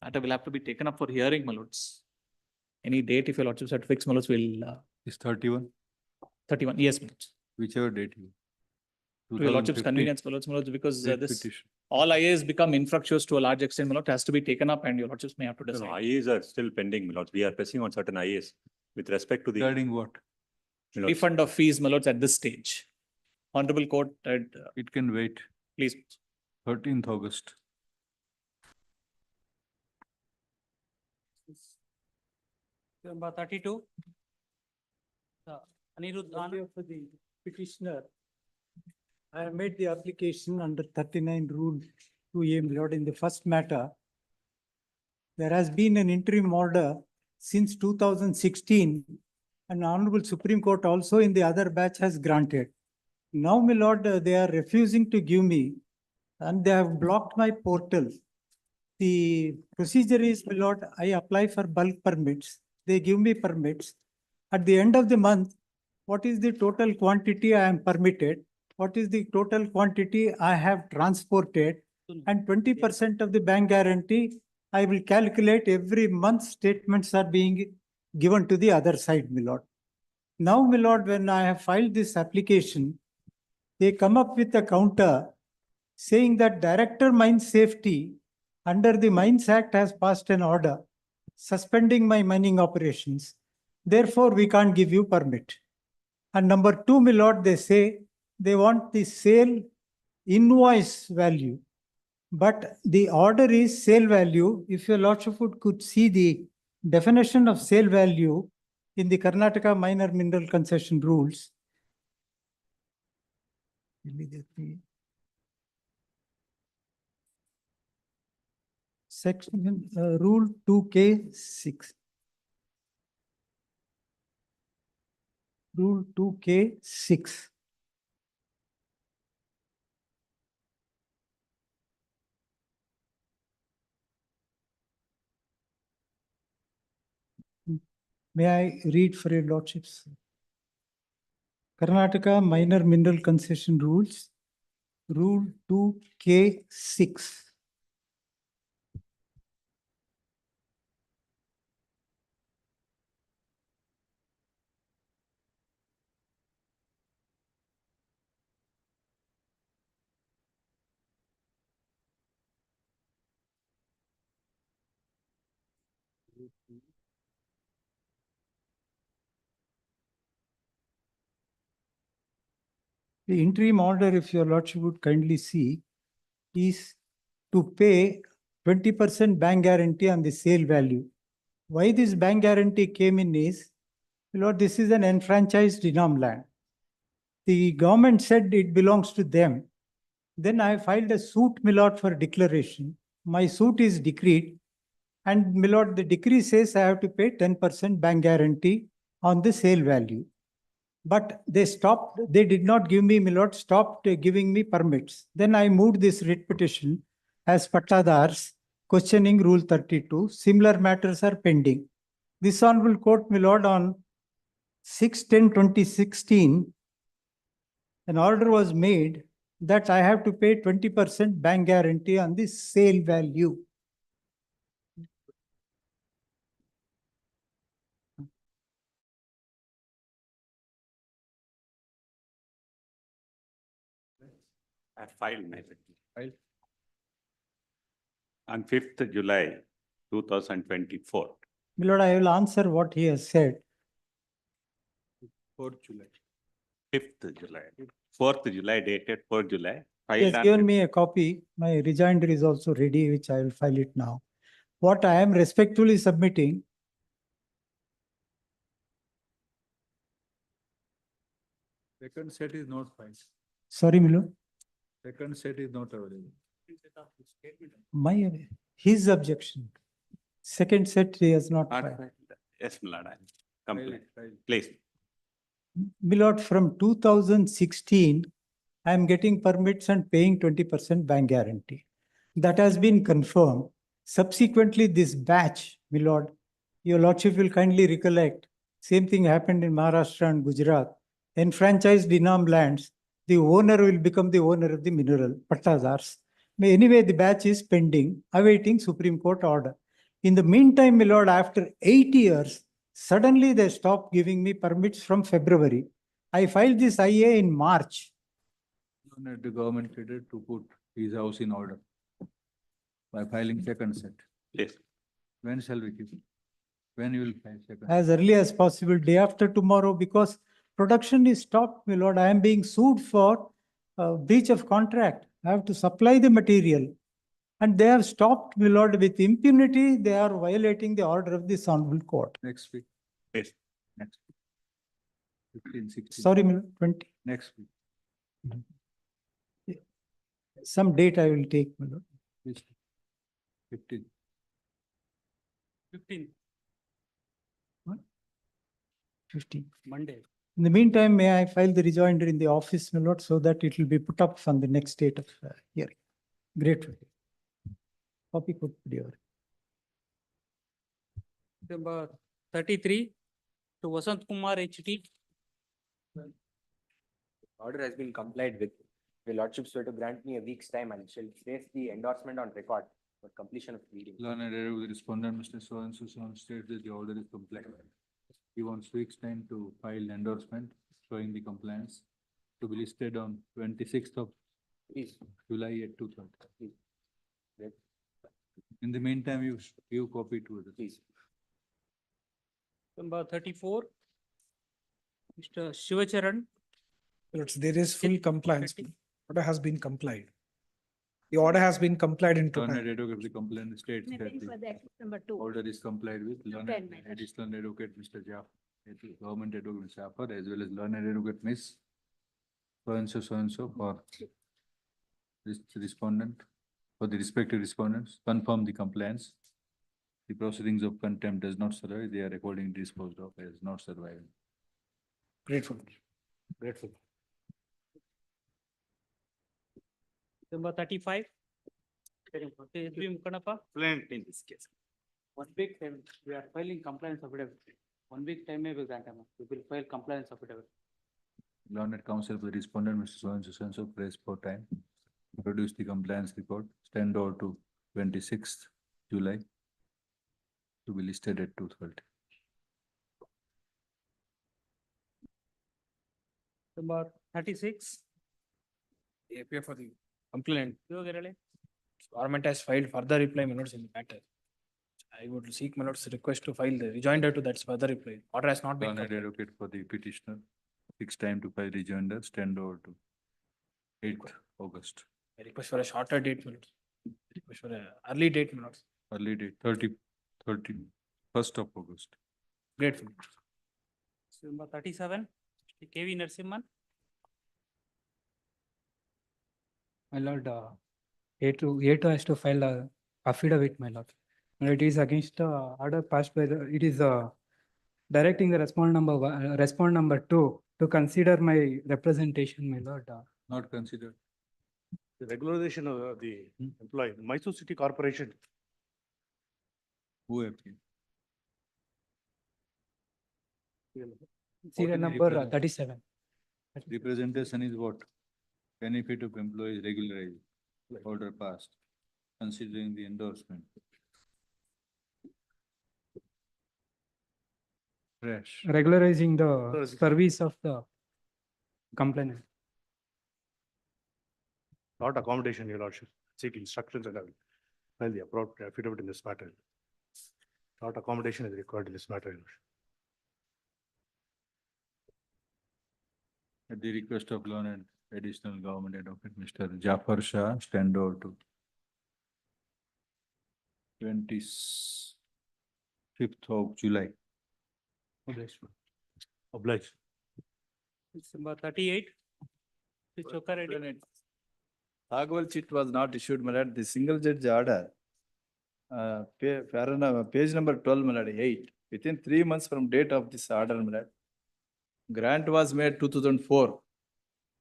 Matter will have to be taken up for hearing, my lords. Any date, if your lordships had fixed, my lords, will. Is 31? 31, yes, my lords. Whichever date you. To your lordship's 2015. convenience, my lords, because Writ this, petition. all IAs become infructuous to a large extent, my lord, has to be taken up and your lordships may have to No, decide. IAs are still pending, my lords. We are pressing on certain IAs with respect to the. Regarding what? My lords. Refund of fees, my lords, at this stage. Honorable Court, It can wait. please. 13th August. December 32. Anirudh Anand. For the petitioner, I have made the application under 39 Rule 2A, my lord, in the first matter. There has been an interim order since 2016, and Honorable Supreme Court also in the other batch has granted. Now, my lord, they are refusing to give me, and they have blocked my portal. The procedure is, my lord, I apply for bulk permits. They give me permits. At the end of the month, what is the total quantity I am permitted? What is the total quantity I have transported? And 20% of the bank guarantee, I will calculate every month. Statements are being given to the other side, my lord. Now, my lord, when I have filed this application, they come up with a counter saying that Director Mines Safety under the Mines Act has passed an order suspending my mining operations. Therefore, we can't give you permit. And number two, my lord, they say they want the sale invoice value. But the order is sale value. If your lordship could see the definition of sale value in the Karnataka Minor Mineral Concession Rules. Immediately. Section Rule 2K6. Rule 2K6. May I read for your lordships? Karnataka Minor Mineral Concession Rules, Rule 2K6. The interim order, if your lordship would kindly see, is to pay 20% bank guarantee on the sale value. Why this bank guarantee came in is, Lord, this is an enfranchised denom land. The government said it belongs to them. Then I filed a suit, my lord, for declaration. My suit is decreed. And my lord, the decree says I have to pay 10% bank guarantee on the sale value. but they stopped, they did not give me, my lord, stopped giving me permits. Then I moved this writ petition as Pattadars, questioning Rule 32. Similar matters are pending. This Honorable Court, my lord, on 6/10/2016, an order was made that I have to pay 20% bank guarantee on the sale value. I filed my file on 5th July 2024. My lord, I will answer what he has said. 4th July. 5th July, 4th July dated 4th July. He has filed on given 5th me a copy. My rejoinder is also ready, which I will file it now. What I am respectfully submitting, Second set is not filed. sorry, my lord, Second set is not available. his objection. Second set he has not Not filed. filed. Yes, my lord, I complain. File. Please. My lord, from 2016, I am getting permits and paying 20% bank guarantee. That has been confirmed. Subsequently, this batch, my lord, your lordship will kindly recollect, same thing happened in Maharashtra and Gujarat. Enfranchised Enam lands, the owner will become the owner of the mineral, Pattadars. Anyway, the batch is pending, awaiting Supreme Court order. In the meantime, my lord, after 8 years, suddenly they stopped giving me permits from February. I filed this IA in March. The government created to put his house in order by filing second set. Yes. When shall we keep it? When you will file second? As early as possible, day after tomorrow, because production is stopped, my lord. I am being sued for breach of contract. I have to supply the material. And they have stopped, my lord, with impunity. They are violating the order of this honorable court. Next week. Yes. Next week. 15, 16. Sorry, my lord, 20. Next week. Some date I will take, my lord. 15. 15, 15. Monday. In the meantime, may I file the rejoinder in the office, my lord, so that it will be put up on the next date of hearing. Grateful. Copy could be your. Number 33 to Vasant Kumar HT. Order has been complied with. The lordships were to grant me a week's time and shall place the endorsement on record for completion of reading. Learned with the respondent, Mr. So-and-so states that the order is compliant. He wants weeks time to file endorsement showing the compliance to be listed on 26th of July at 2:30. In the meantime, you copy to others. Please. Number 34, Mr. Shivacharan. There is full compliance. Order has been complied. The order has been complied into Learned time. advocate of the complaint states that the Number 2. order is complied with. Learned 10 minutes. additional advocate Mr. Jaffar, government advocate Mr. Jaffar, as well as learned advocate Miss so-and-so for this respondent, for the respective respondents, confirm the compliance. The proceedings of contempt does not survive. They are accordingly disposed of as not surviving. Grateful. Grateful. Number 35. SB Mukanapa. Complaint in this case. 1 week time, we are filing compliance affidavit. 1 week time may be granted. We will file compliance affidavit. Learned counsel for the respondent, Mr. So-and-so, press for time. Produce the compliance report, stand over to 26th July to be listed at 2:30. Number 36. APA for the complaint. Yogerale. Government has filed further reply, my lords, in the matter. I would seek my lords request to file the rejoinder to that further reply. Order has not been. Learned advocate for the petitioner, fixed time to file rejoinder, stand over to 8th August. I request for a shorter date, my lords. Request for a early date, my lords. Early date, 31st of August. Grateful. Number 37, KV Narasimhan. My lord, A2 has to file a affidavit, my lord. And it is against order passed by the, it is directing the respondent number 2 to consider my representation, my lord. Not considered. The regularization of the employee, Mysore City Corporation. Who appealed? Serial is the number represent- 37. Representation is what? Benefit of employees regularized, order passed, considering the endorsement. Fresh. Regularizing the service of the complainant. Not accommodation, your lordship. Seek instructions and I will file the appropriate affidavit in this matter. Not accommodation is required in this matter, your lordship. At the request of learned additional government advocate, Mr. Jafar Shah, stand over to 25th of July. Obliged. It's number 38. Which occurred at Agwal chit was not issued, my lord. The single judge order. Page number 12, my lord, 8. Within 3 months from date of this order, my lord. Grant was made 2004.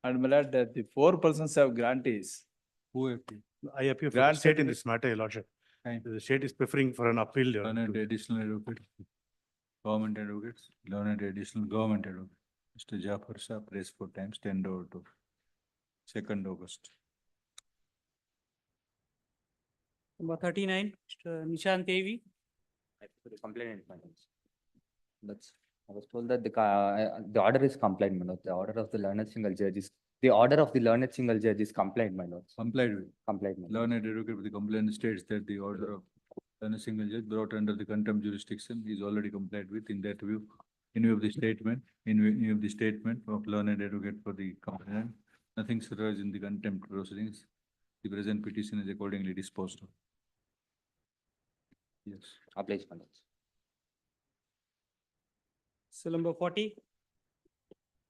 And my lord, the 4 persons have grantees. Who appealed? I appeal for the Grant state in certificate. this matter, your lordship. Fine. The state is preferring for an appeal. your Learned to- additional advocate, government advocates, learned additional government advocate. Mr. Jafar Shah, press for time, stand over to 2nd August. number 39, Mr. Nishant KV. The complainant, my lord. That's, I was told that the order is compliant, my lord. The order of the learned single judge is, the order of the learned single judge is compliant, my lord. Complied with. Compliant, my lord. Learned advocate with the complaint states that the order of learned single judge brought under the contempt jurisdiction is already complied with. In that view, in view of the statement, of learned advocate for the complainant, nothing survives in the contempt proceedings. The present petition is accordingly disposed of. Yes. Obliged, my lord. Cell number 40.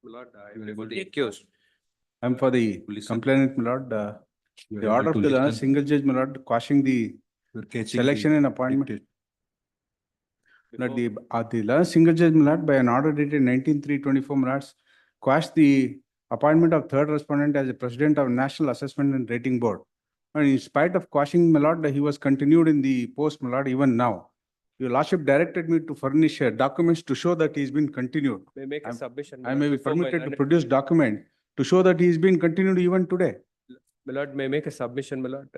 Lord, I will able to. Accused. I'm for the Listen. complainant, my lord. You are The able order to of the listen. single judge, my lord, quashing the You are catching selection the and appointment. dictate. Not the last single judge, my lord, by an order dated 19/3/24, my lords, quashed the appointment of third respondent as the president of National Assessment and Rating Board. And in spite of quashing, my lord, he was continued in the post, my lord, even now. Your lordship directed me to furnish documents to show that he's been continued. May make a I'm- submission. my I lord, may be before my permitted to learned- produce document to show that he's been continued even today. My lord, may make a submission, my lord.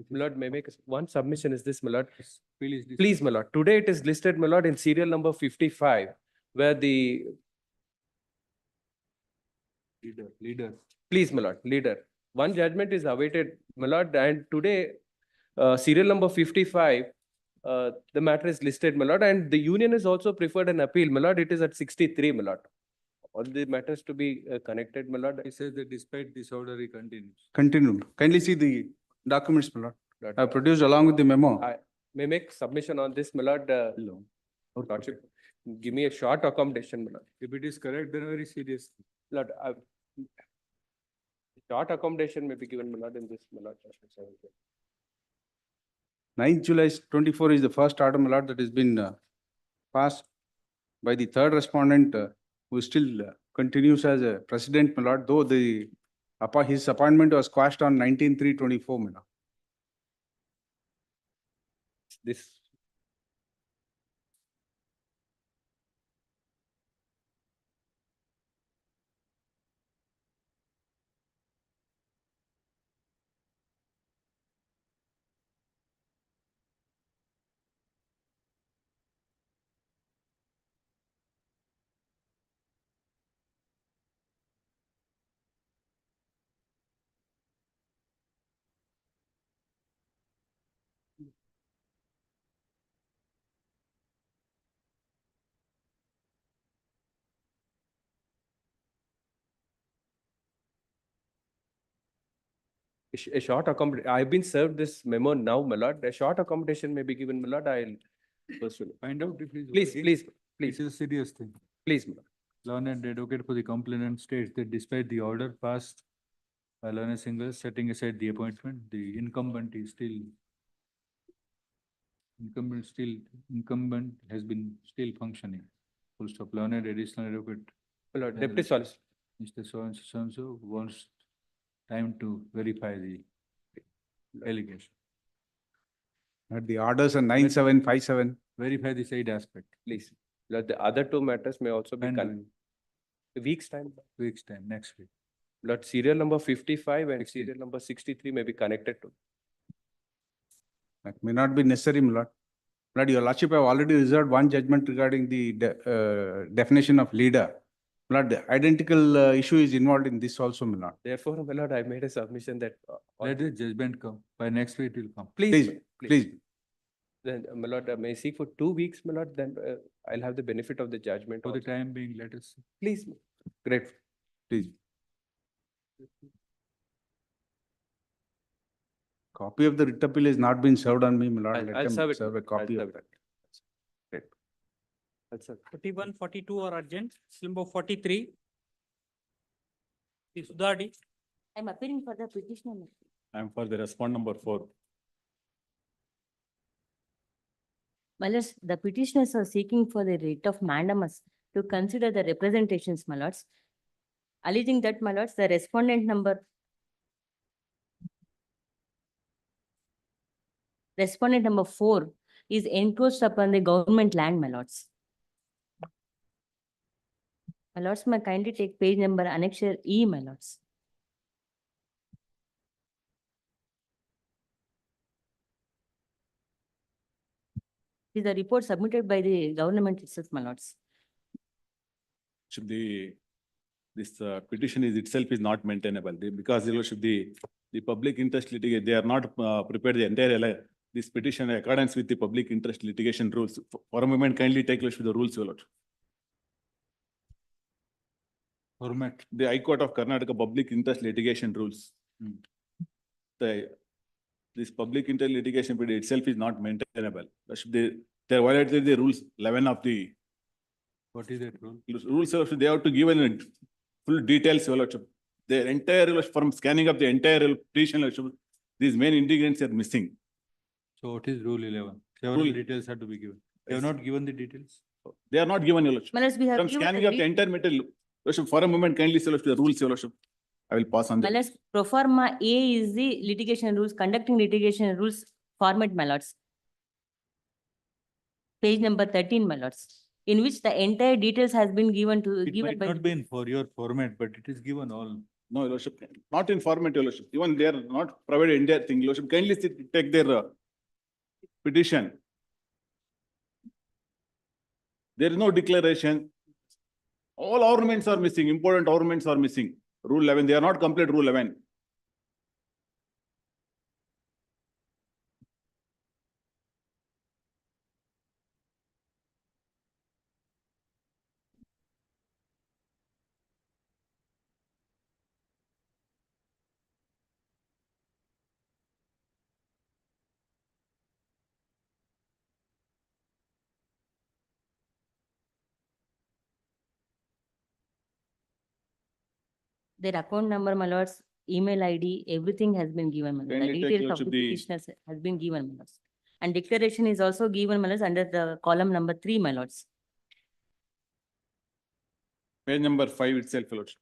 My lord, may make one submission is this, my lord. Please, my lord. Today it is listed, my lord, in serial number 55, where the, Leader. please, my lord, leader. One judgment is awaited, my lord, and today, serial number 55, the matter is listed, my lord, and the union is also preferred an appeal, my lord. It is at 63, my lord. All the matters to be connected, my lord. He says that despite this order, he continues. Continued. Kindly see the documents, my lord. Lord, I produced along with the memo. I may make submission on this, my lord. Lordship, give me a short accommodation, my lord. If it is correct, then very serious. Lord, short accommodation may be given, my lord, in this, my lord. 9th July 24 is the first order, my lord, that has been passed by the third respondent who still continues as a president, my lord, though his appointment was quashed on 19/3/24, my lord. This. A short accommodation, I've been served this memo now, my lord. A short accommodation may be given, my lord. I'll pursue. Find out if he's. Please, working. please, please, This is a serious thing. please, my lord. Learned advocate for the complainant states that despite the order passed by learned single, setting aside the appointment, the incumbent is still incumbent has been still functioning. Full stop. Learned additional advocate. Lord, Deputy Solicitor. Mr. So-and-so wants time to verify the allegation. The orders are 9757. Verify the side aspect. Please. Lord, the other two matters may also be a week's time. Week's time, next week. Lord, serial number 55 and serial number 63 may be connected to. That may not be necessary, my lord. Lord, your lordship have already reserved one judgment regarding the definition of leader. Lord, the identical issue is involved in this also, my lord. Therefore, my lord, I made a submission that. Let the judgment come. By next week it will come. Please. Then, my lord, I may seek for 2 weeks, my lord, then I'll have the benefit of the judgment. For the also. time being, let us see. Please, great. Please. Copy of the writ appeal has not been served on me, my lord. Let I'll them serve it. serve a copy I'll of serve that. Great. I'll serve. 41, 42 are urgent. Still number 43. Sudhadi. I'm appearing for the petitioner. I am for the respond number 4. My lords, the petitioners are seeking for the writ of mandamus to consider the representations, my lords. Alleging that, my lords, the respondent number 4 is encroached upon the government land, my lords. My lords, may kindly take page number annexure E, my lords. Is the report submitted by the government itself, my lords. Should this petition is itself is not maintainable because the public interest litigation, they are not prepared the entire this petition in accordance with the public interest litigation rules. For a moment, kindly take a look at the rules, your lord. Format. The High Court of Karnataka public interest litigation rules. This public interest litigation petition itself is not maintainable. They violated the rules 11 of the. What is that rule? Rules, they have to give in full details, your lordship. The entire, from scanning of the entire petition, your lordship, these main ingredients are missing. So what is rule 11? Several details have to be given. They have not given the details. They are not given, your lordship. My lords, we have From given scanning the of the entire material, your lordship, for a moment, kindly, your lordship, the rules, your lordship. I will pass on My that. lords, pro forma A is the litigation rules, conducting litigation rules format, my lords. Page number 13, my lords, in which the entire details has been given to. It might not be in for your format, but it is given all. No, your lordship, not in format, your lordship. Even they are not provided in their thing, your lordship. Kindly take their petition. There is no declaration. All ornaments are missing, important ornaments are missing. Rule 11, they are not complete rule 11. Their account number, my lords, email ID, everything has been given, my lords. The Kindly take details note of of the the- petitioners has been given, my lords. And declaration is also given, my lords, under the column number 3, my lords. Page number 5 itself, your lordship.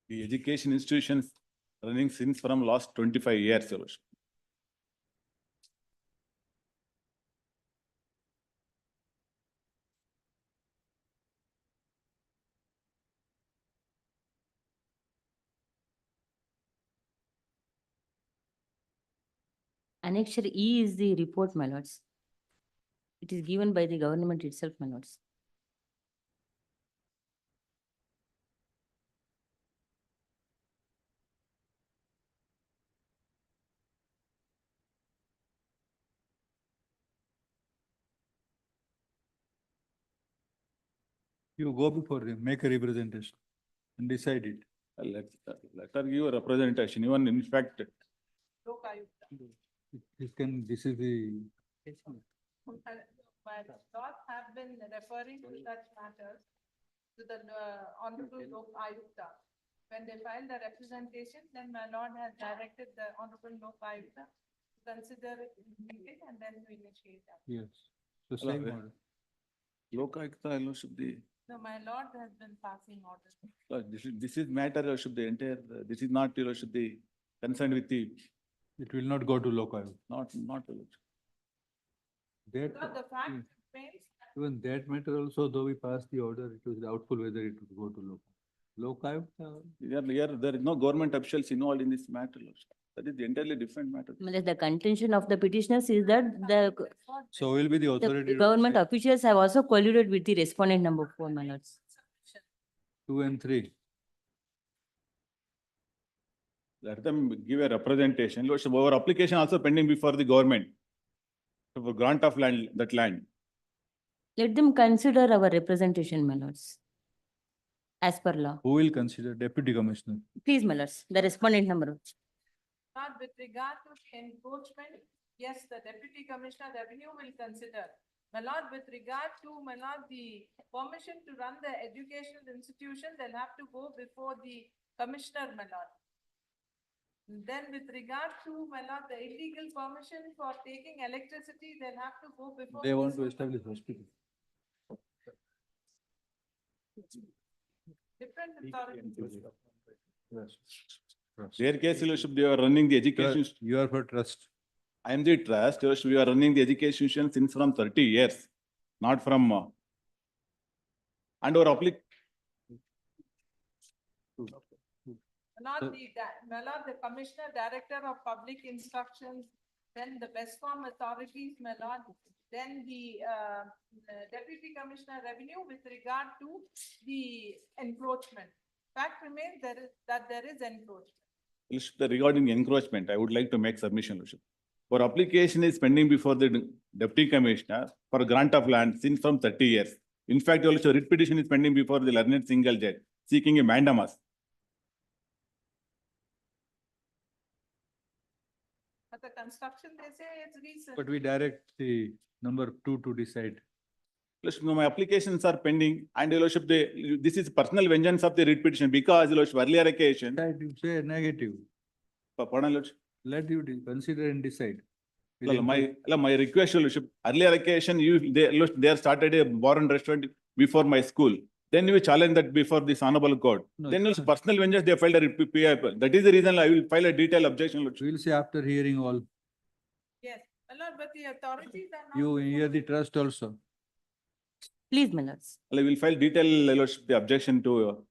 The education institutions running since from last 25 years, Your Lordship. Annexure E is the report, my lords. It is given by the government itself, my lords. You go before them, make a representation and decide it. Let her give a representation, even in fact, This is the, My thoughts have been referring to such matters to the Honorable Lok Ayukta. When they file the representation, then my lord has directed the Honorable Lok Ayukta to consider it in meeting and then to initiate that. yes, the same order. Lokayukta, Your Lordship, No, my lord has been passing orders. this is matter, Your Lordship, the entire, this is not, Your Lordship, the concerned with the, It will not go to local. not, Your Lordship. That, So the fact remains that even that matter also, though we passed the order, it was doubtful whether it would go to local. Local, Here, there is no government officials involved in this matter, Your Lordship. That is the entirely different matter. My lords, the contention of the petitioners is that the so will be the authority. the government officials have also colluded with the respondent number 4, my lords. 2 and 3. Let them give a representation. Your Lordship, our application also pending before the government for grant of land, that land. Let them consider our representation, my lords. As per law. Who will consider deputy commissioner? Please, my lords, the respondent number. not with regard to encroachment, yes, the deputy commissioner revenue will consider. My lord, with regard to, my lord, the permission to run the educational institution, they'll have to go before the commissioner, my lord. Then with regard to, my lord, the illegal permission for taking electricity, they'll have to go before. They want to establish hospital. Different authorities. Their case, Your Lordship, they are running the education. You are for trust. I am the trust, Your Lordship, we are running the education since from 30 years, not from, and our My lord, the commissioner, director of public instructions, then the BESCOM authorities, my lord, then the deputy commissioner revenue with regard to the encroachment. Fact remains there is encroachment. Regarding encroachment, I would like to make submission, Your Lordship. Our application is pending before the deputy commissioner for grant of land since from 30 years. In fact, Your Lordship, writ petition is pending before the learned single judge seeking a mandamus. But the construction, they say it's recent. But we direct the number 2 to decide. Your Lordship, my applications are pending and Your Lordship, this is personal vengeance of the writ petition because Your Lordship, earlier occasion. You say negative. Pardon, Lordship. Let you consider and decide. My request, Your Lordship, earlier occasion, they started a bar and restaurant before my school. Then you challenge that before this honorable court. No, Then personal vengeance, they filed a PIL. That is the reason I will file a detailed objection, Lordship. We will say after hearing all. Yes, my lord, but the authorities are not. You hear the trust also. Please, my lords. I will file detailed, Your Lordship, the objection to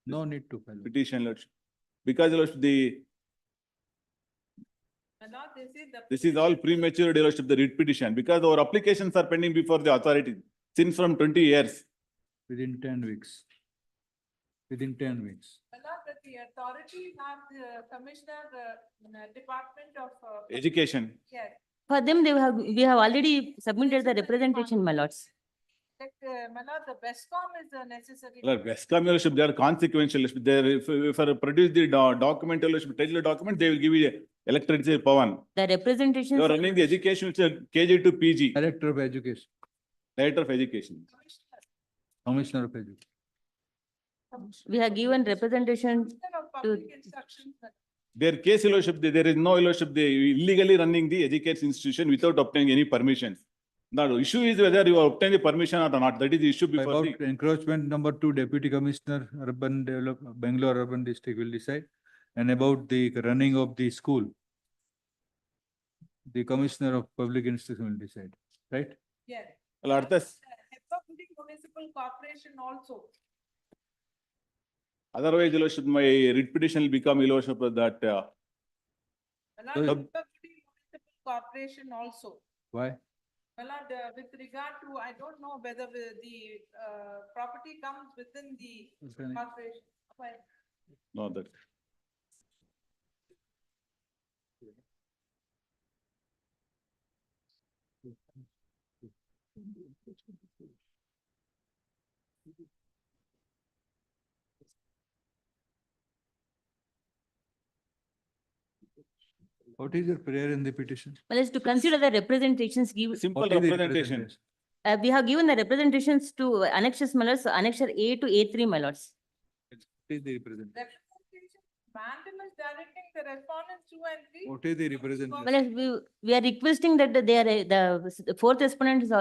No need to file. petition, Lordship. Because, Your Lordship, My lord, they say the. this is all premature, Your Lordship, the writ petition, because our applications are pending before the authority since from 20 years. Within 10 weeks. Within 10 weeks. My lord, but the authorities are the commissioner, department of. Education. Yes, For them, we have already submitted the representation, my lords. my lord, the BESCOM is a necessary. Lord, BESCOM, Your Lordship, they are consequential. Lordship. If I produce the document, Your Lordship, tell the document, they will give you electricity power. The representation. You are running the education, it's a KG to PG. Director of Education. Director of Education. Commissioner of Education. We have given representation Commissioner of to, public instructions. Their case, Your Lordship, there is no, Your Lordship, they illegally running the education institution without obtaining any permissions. The issue is whether you obtain the permission or not. That is the issue before About the. encroachment number 2, Deputy Commissioner, Urban Development, Bangalore Urban District will decide. And about the running of the school, the Commissioner of Public Institution will decide, right? Yes. Well, at this- Appellate Municipal Corporation also. Otherwise, your worship, my writ petition will become, your worship, that, My So- lord, Appellate Municipal Corporation also. Why? My lord, with regard to, I don't know whether the property comes within the Okay. corporation. Why? no, that. What is your prayer in the petition? Well, as to consider the representations give, Simple What is the representation. we have given the representations to annexures, my lords, annexure A to A3, my lords. What is the representation? Representation, mandamus directing the respondents 2 and 3. What is the representation? Well, as we are requesting that they are, the fourth respondent is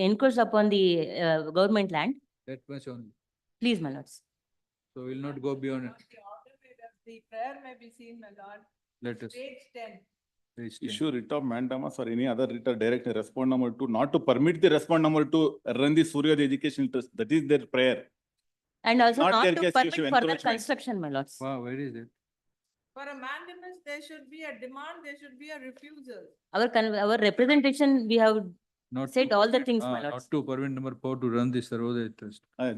encroached upon the government land. That much only. Please, my lords. So we will not go beyond it. The order the prayer may be seen, my lord. Let us. Page 10. Page 10. Issue writ of mandamus or any other writ or direct respond number 2, not to permit the respond number 2 run the Surya Education Trust. That is their prayer. And also Not not their to case, permit issue further encroachment. construction, my lords. Wow, where is it? For a mandamus, there should be a demand, there should be a refusal. Our representation, we have Not said to all the permit- things, my Not lords. to permit number 4 to run the Sarvodaya Trust. So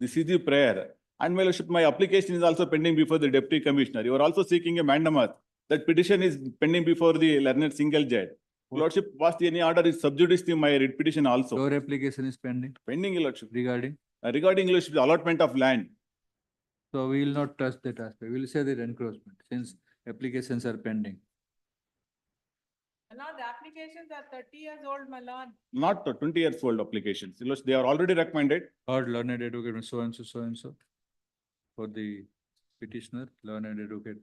This is the prayer. And my lordship, my application is also pending before the deputy commissioner. You are also seeking a mandamus. That petition is pending before the learned single judge. Lordship, was any order is sub judice to my writ petition also. Your application is pending Pending, your lordship. regarding. Regarding lordship, the allotment of land. So we will not touch that aspect. We will say that encroachment since applications are pending. My lord, the applications are 30 years old, my lord. Not 20 years old applications. Your lordship, they are already recommended. Or learned advocate so and so, so and so. For the petitioner, learned advocate,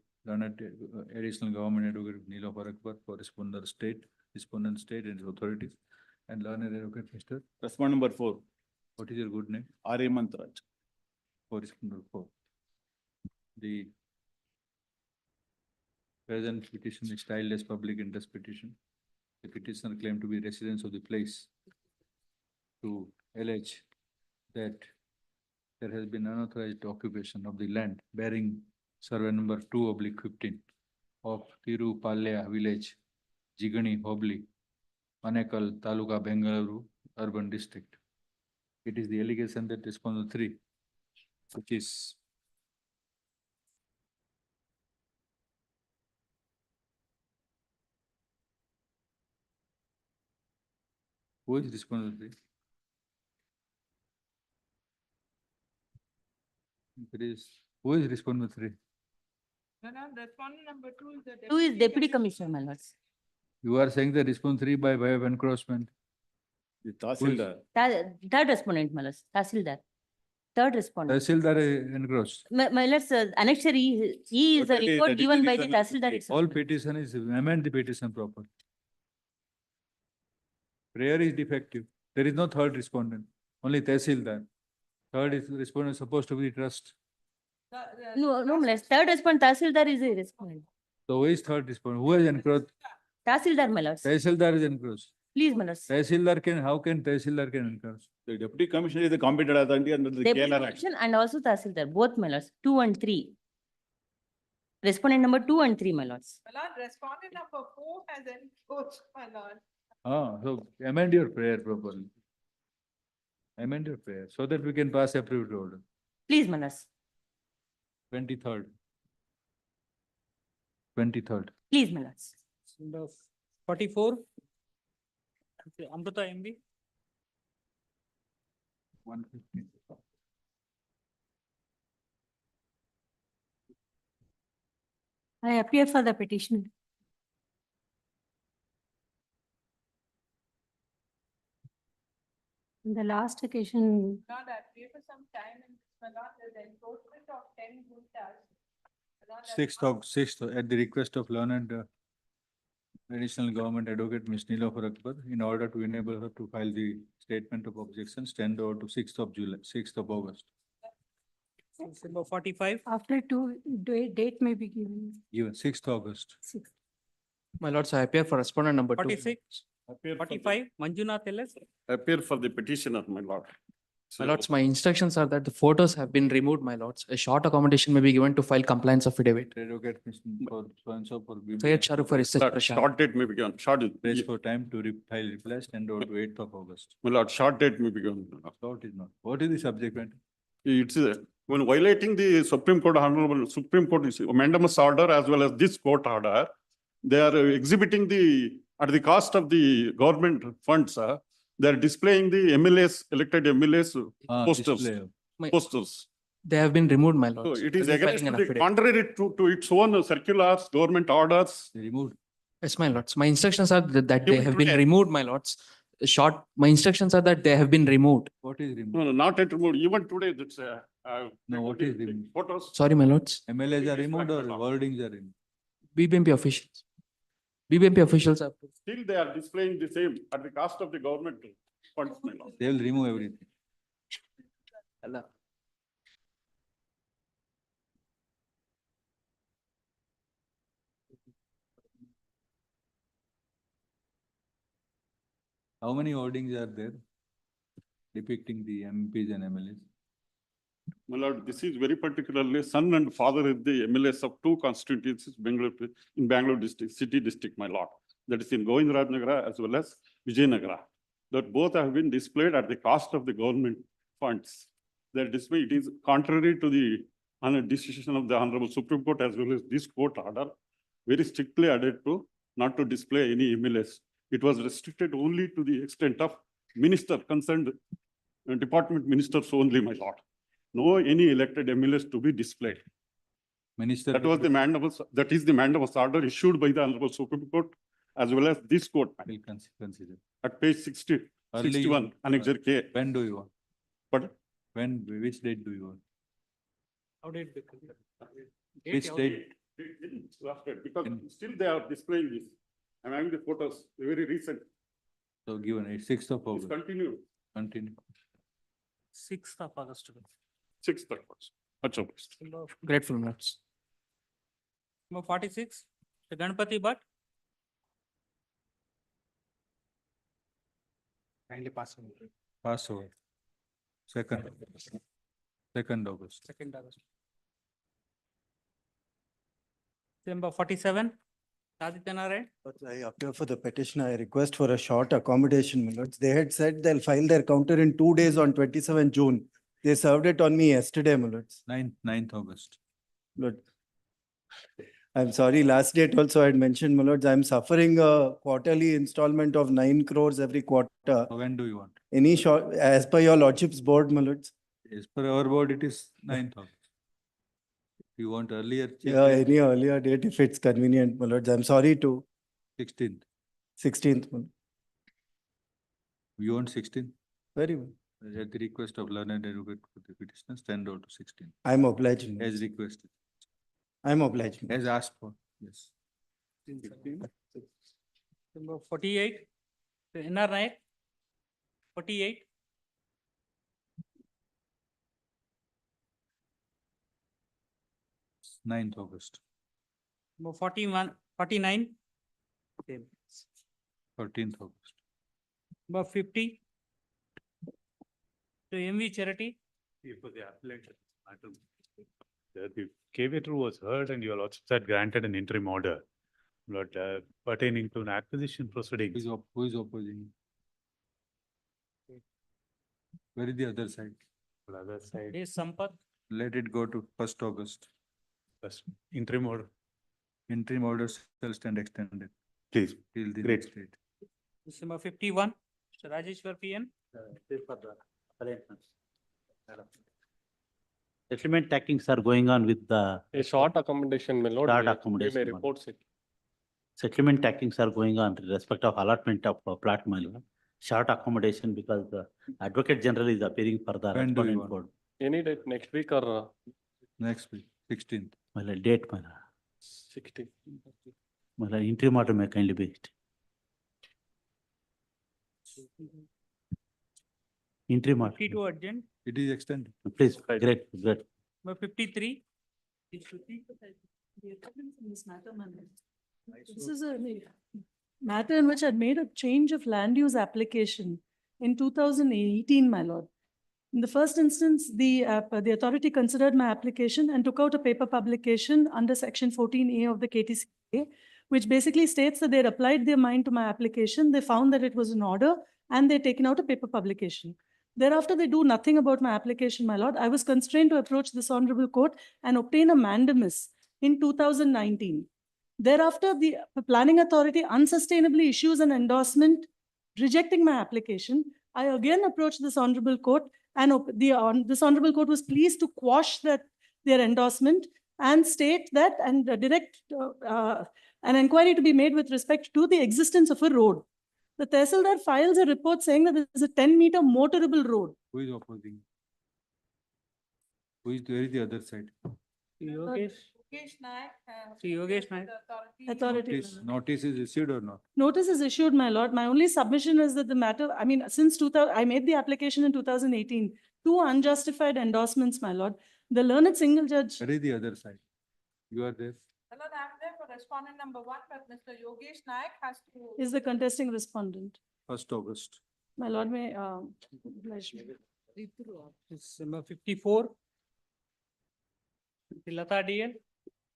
additional government advocate Neelofer Akbar for respondent state and its authorities. And learned advocate Mr. Respond number 4. What is your good name? R.A. Mantraj. For respondent 4. The present petition is styled as public interest petition. The petitioner claimed to be residents of the place to allege that there has been unauthorized occupation of the land bearing survey number 2/15 of Tirupalya village, Jigani Hobli, Anekal, Taluka, Bengaluru, Urban District. It is the allegation that respondent 3, which is who is respondent 3? It is, who is respondent 3? My lord, respondent number 2 is the. Two is deputy commissioner, my lords. You are saying that respondent 3 by way of encroachment. The Tahsildar. Third respondent, my lords, Tahsildar. Third respondent. Tahsildar encroached. My lords, annexure E is a Okay, report that is given the by the reason. Tahsildar itself. All petition is, amend the petition proper. Prayer is defective. There is no third respondent, only Tahsildar. Third is respondent supposed to be trust. No, my lords, third respondent, Tahsildar is a respondent. So who is third respondent? Who has encroached? Tahsildar, my lords. Tahsildar is encroached. Please, my lords. Tahsildar can, how can Tahsildar can encroach? The deputy commissioner is the competent authority under the Deputy KLR Act. commissioner and also Tahsildar, both, my lords, 2 and 3. Respondent number 2 and 3, my lords. My lord, respondent number 4 has encroached, my lord. So amend your prayer properly. Amend your prayer so that we can pass approved order. Please, my lords. 23rd. 23rd. Please, my lords. Number 44. Amrita MB. 150. I appear for the petition. In the last occasion, Lord, I pray for some time and my lord, there's encroachment of 10 guntas. My lord, that's 6th at the request of learned Additional Government Advocate Ms. Nilofer Akbar, in order to enable her to file the statement of objections, stand over to 6th of August. Number 45. After date may be given. Given 6th August. My lords, I appear for respondent number 2. 46. 45. Manjunath LS. Appear for the petitioner, my lord. My lords, my instructions are that the photos have been removed, my lords. A short accommodation may be given to file compliance affidavit. Advocate Ms. for so and so for. Syed Shahrukh for research. Prashant. Short date may be given, short. Place for time to file reply, stand over to 8th of August. My lord, short date may be given. Short is not. What is the subject matter? It's when violating the Supreme Court, Honorable Supreme Court is mandamus order as well as this court order, they are exhibiting at the cost of the government funds, they are displaying the MLAs, elected MLAs posters. My- Posters. They have been removed, my So lords. it is I'll be against filing an the affidavit. contrary to its own circulars, government orders. Removed. Yes, my lords. My instructions are that they Even have been today. removed, my lords. My instructions are that they have been removed. What is removed? No, not at removed. Even today, that's No, what is removed? photos. Sorry, my lords. MLAs are removed or wordings are removed? BBMP officials. BBMP officials are. Still, they are displaying the same at the cost of the government funds, my lord. They will remove everything. How many hoardings are there depicting the MPs and MLAs? My lord, this is very particularly son and father is the MLAs of two constituencies, in Bangalore district, city district, my lord. That is in Govindarajnagara as well as Vijayanagara. That both have been displayed at the cost of the government funds. Their display, it is contrary to the decision of the Honorable Supreme Court as well as this court order, very strictly added to not to display any MLAs. It was restricted only to the extent of minister concerned, department ministers only, my lord. No any elected MLAs to be displayed. Minister. That was the mandamus, that is the mandamus order issued by the Honorable Supreme Court as well as this court. Will consider. At page 60, Early- 61, Annexure K. When do you want? But Which date do you want? How did it? Which date? Because still they are displaying this. I'm having the photos, very recent. So given it 6th of It's August. continue. Continue. 6th of August. 6th of August. Much obliged. Grateful, my lords. Number 46. The Ganpati Bhatt. Kindly pass on. Pass over. 2nd August. 2nd August. 2nd August. Number 47. Aditya Narayan. I appear for the petition. I request for a short accommodation, my lords. They had said they'll file their counter in 2 days on 27 June. They served it on me yesterday, my lords. 9th August. Lord. I'm sorry, last date also I had mentioned, my lords, I'm suffering a quarterly installment of 9 crores every quarter. When do you want? Any short, as per your lordship's board, my lords. As per our board, it is 9th August. If you want earlier. check Yeah, it. any earlier date if it's convenient, my lords. I'm sorry to 16th. 16th. my lord. You want 16th? Very well. At the request of learned advocate for the petitioner, stand over to 16th. I'm obliged. my As lords. requested, I'm obliged. my as lords. asked for, yes. Number 48. The NR Nayak. 48. Ninth August, Number 41. 49. Same. 13th August. Number 50. To MV Charity. For the appellate matter, the KV was heard and your lordship had granted an interim order. But pertaining to an acquisition proceedings. Who is opposing? Where is the other side? The other side, Is Sampath. Let it go to 1st August. first interim order, Interim orders shall stand extended please. till the Great. next date. This number 51. Mr. Rajeshwar PN. Settlement takings are going on with the A short accommodation, my lord. Short we- accommodation, We may my lord. report it. settlement takings are going on with respect of allotment of plot, my lord. Short accommodation because the Advocate General is appearing for the When do you respondent want? board. Any date next week or Next week, 16th. My lord, date, my lord. 16th? My lord, interim order may kindly be. Interim order. 52 urgent, It is extended. Please, great. number 53. This is a matter in which I'd made a change of land use application in 2018, my lord. In the first instance, the authority considered my application and took out a paper publication under section 14A of the KTCA, which basically states that they had applied their mind to my application. They found that it was an order and they'd taken out a paper publication. Thereafter, they do nothing about my application, my lord. I was constrained to approach this honorable court and obtain a mandamus in 2019. Thereafter, the planning authority unsustainably issues an endorsement rejecting my application. I again approached this honorable court and this honorable court was pleased to quash their endorsement and state that and direct an inquiry to be made with respect to the existence of a road. The Tehsildar files a report saying that there is a 10-meter motorable road. Who is opposing? Where is the other side? Yogesh. Yogesh Naik. Sri Yogesh Naik. Authority. Notice is issued or not? Notice is issued, my lord. My only submission is that the matter, I mean, since 2000, I made the application in 2018, 2 unjustified endorsements, my lord. The learned single judge. Where is the other side? You are there. My lord, I'm there for respondent number 1, but Mr. Yogesh Naik has to. Is the contesting respondent. 1st August. My lord may oblige me. It's number 54. Lata DL,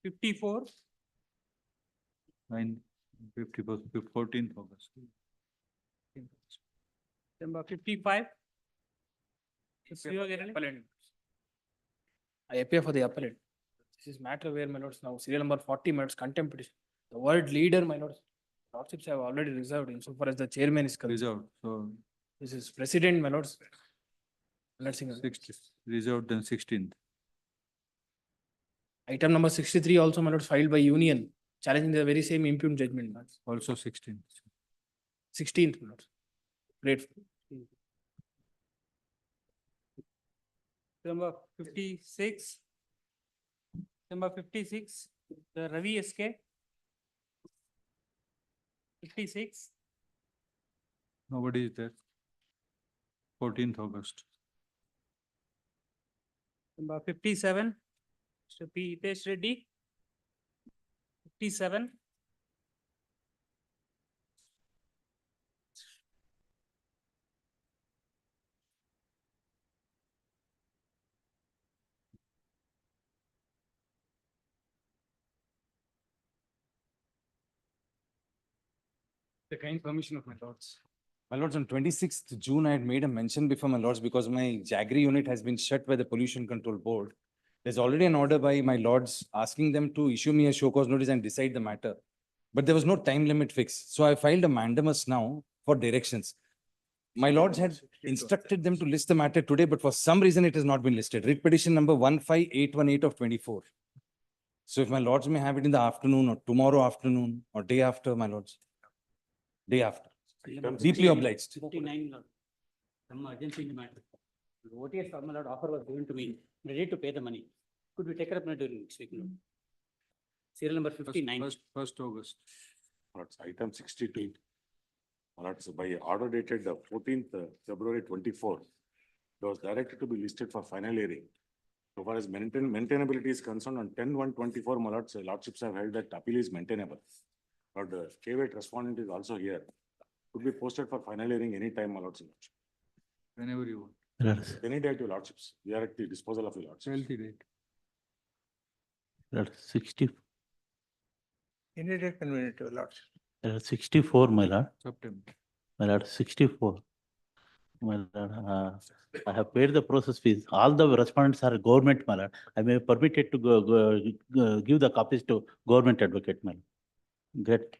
54. 14th August. Number 55. I appear for the appellate. This is matter where, my lords, now serial number 40, my lords, contempt petition. The word leader, my lords, lordships have already reserved insofar as the chairman is concerned. Reserved. So This is president, my lords. Let's see. 60, reserved then 16th. Item number 63 also, my lords, filed by union, challenging the very same impugned judgment. Also 16th. 16th, my lords. Grateful. Number 56. Number 56, the Ravi SK. 56. Nobody is there. 14th August. Number 57, Mr. P. Hitesh Reddy. 57. The kind permission of my lords. My lords, on 26th June, I had made a mention before my lords because my Jaggery unit has been shut by the Pollution Control Board. There's already an order by my lords asking them to issue me a show cause notice and decide the matter. But there was no time limit fixed. So I filed a mandamus now for directions. My lords had instructed them to list the matter today, but for some reason it has not been listed. Writ petition number 15818 of 24. So if my lords may have it in the afternoon or tomorrow afternoon or day after, my lords. Day after. Deeply obliged. 59, Lord. Some urgency in the matter. The OTS formal Lord offer was given to me, ready to pay the money. Could we take it up during next week, Lord? Serial number 59. 1st August. Lords, item 62. Lords, by order dated 14th February 24, it was directed to be listed for final hearing. So far as maintainability is concerned, on 10/1/24, my lords, lordships have held that appeal is maintainable. But the KAA respondent is also here. Could be posted for final hearing anytime, my lords. Whenever you want. Any day to lordships. We are at the disposal of the lords. Tell the date. Lord, 60, Any day convenient to lords. 64, my lord. September. My lord, 64. My lord, I have paid the process fees. All the respondents are government, my lord. I may permit it to give the copies to government advocate, my lord. Great.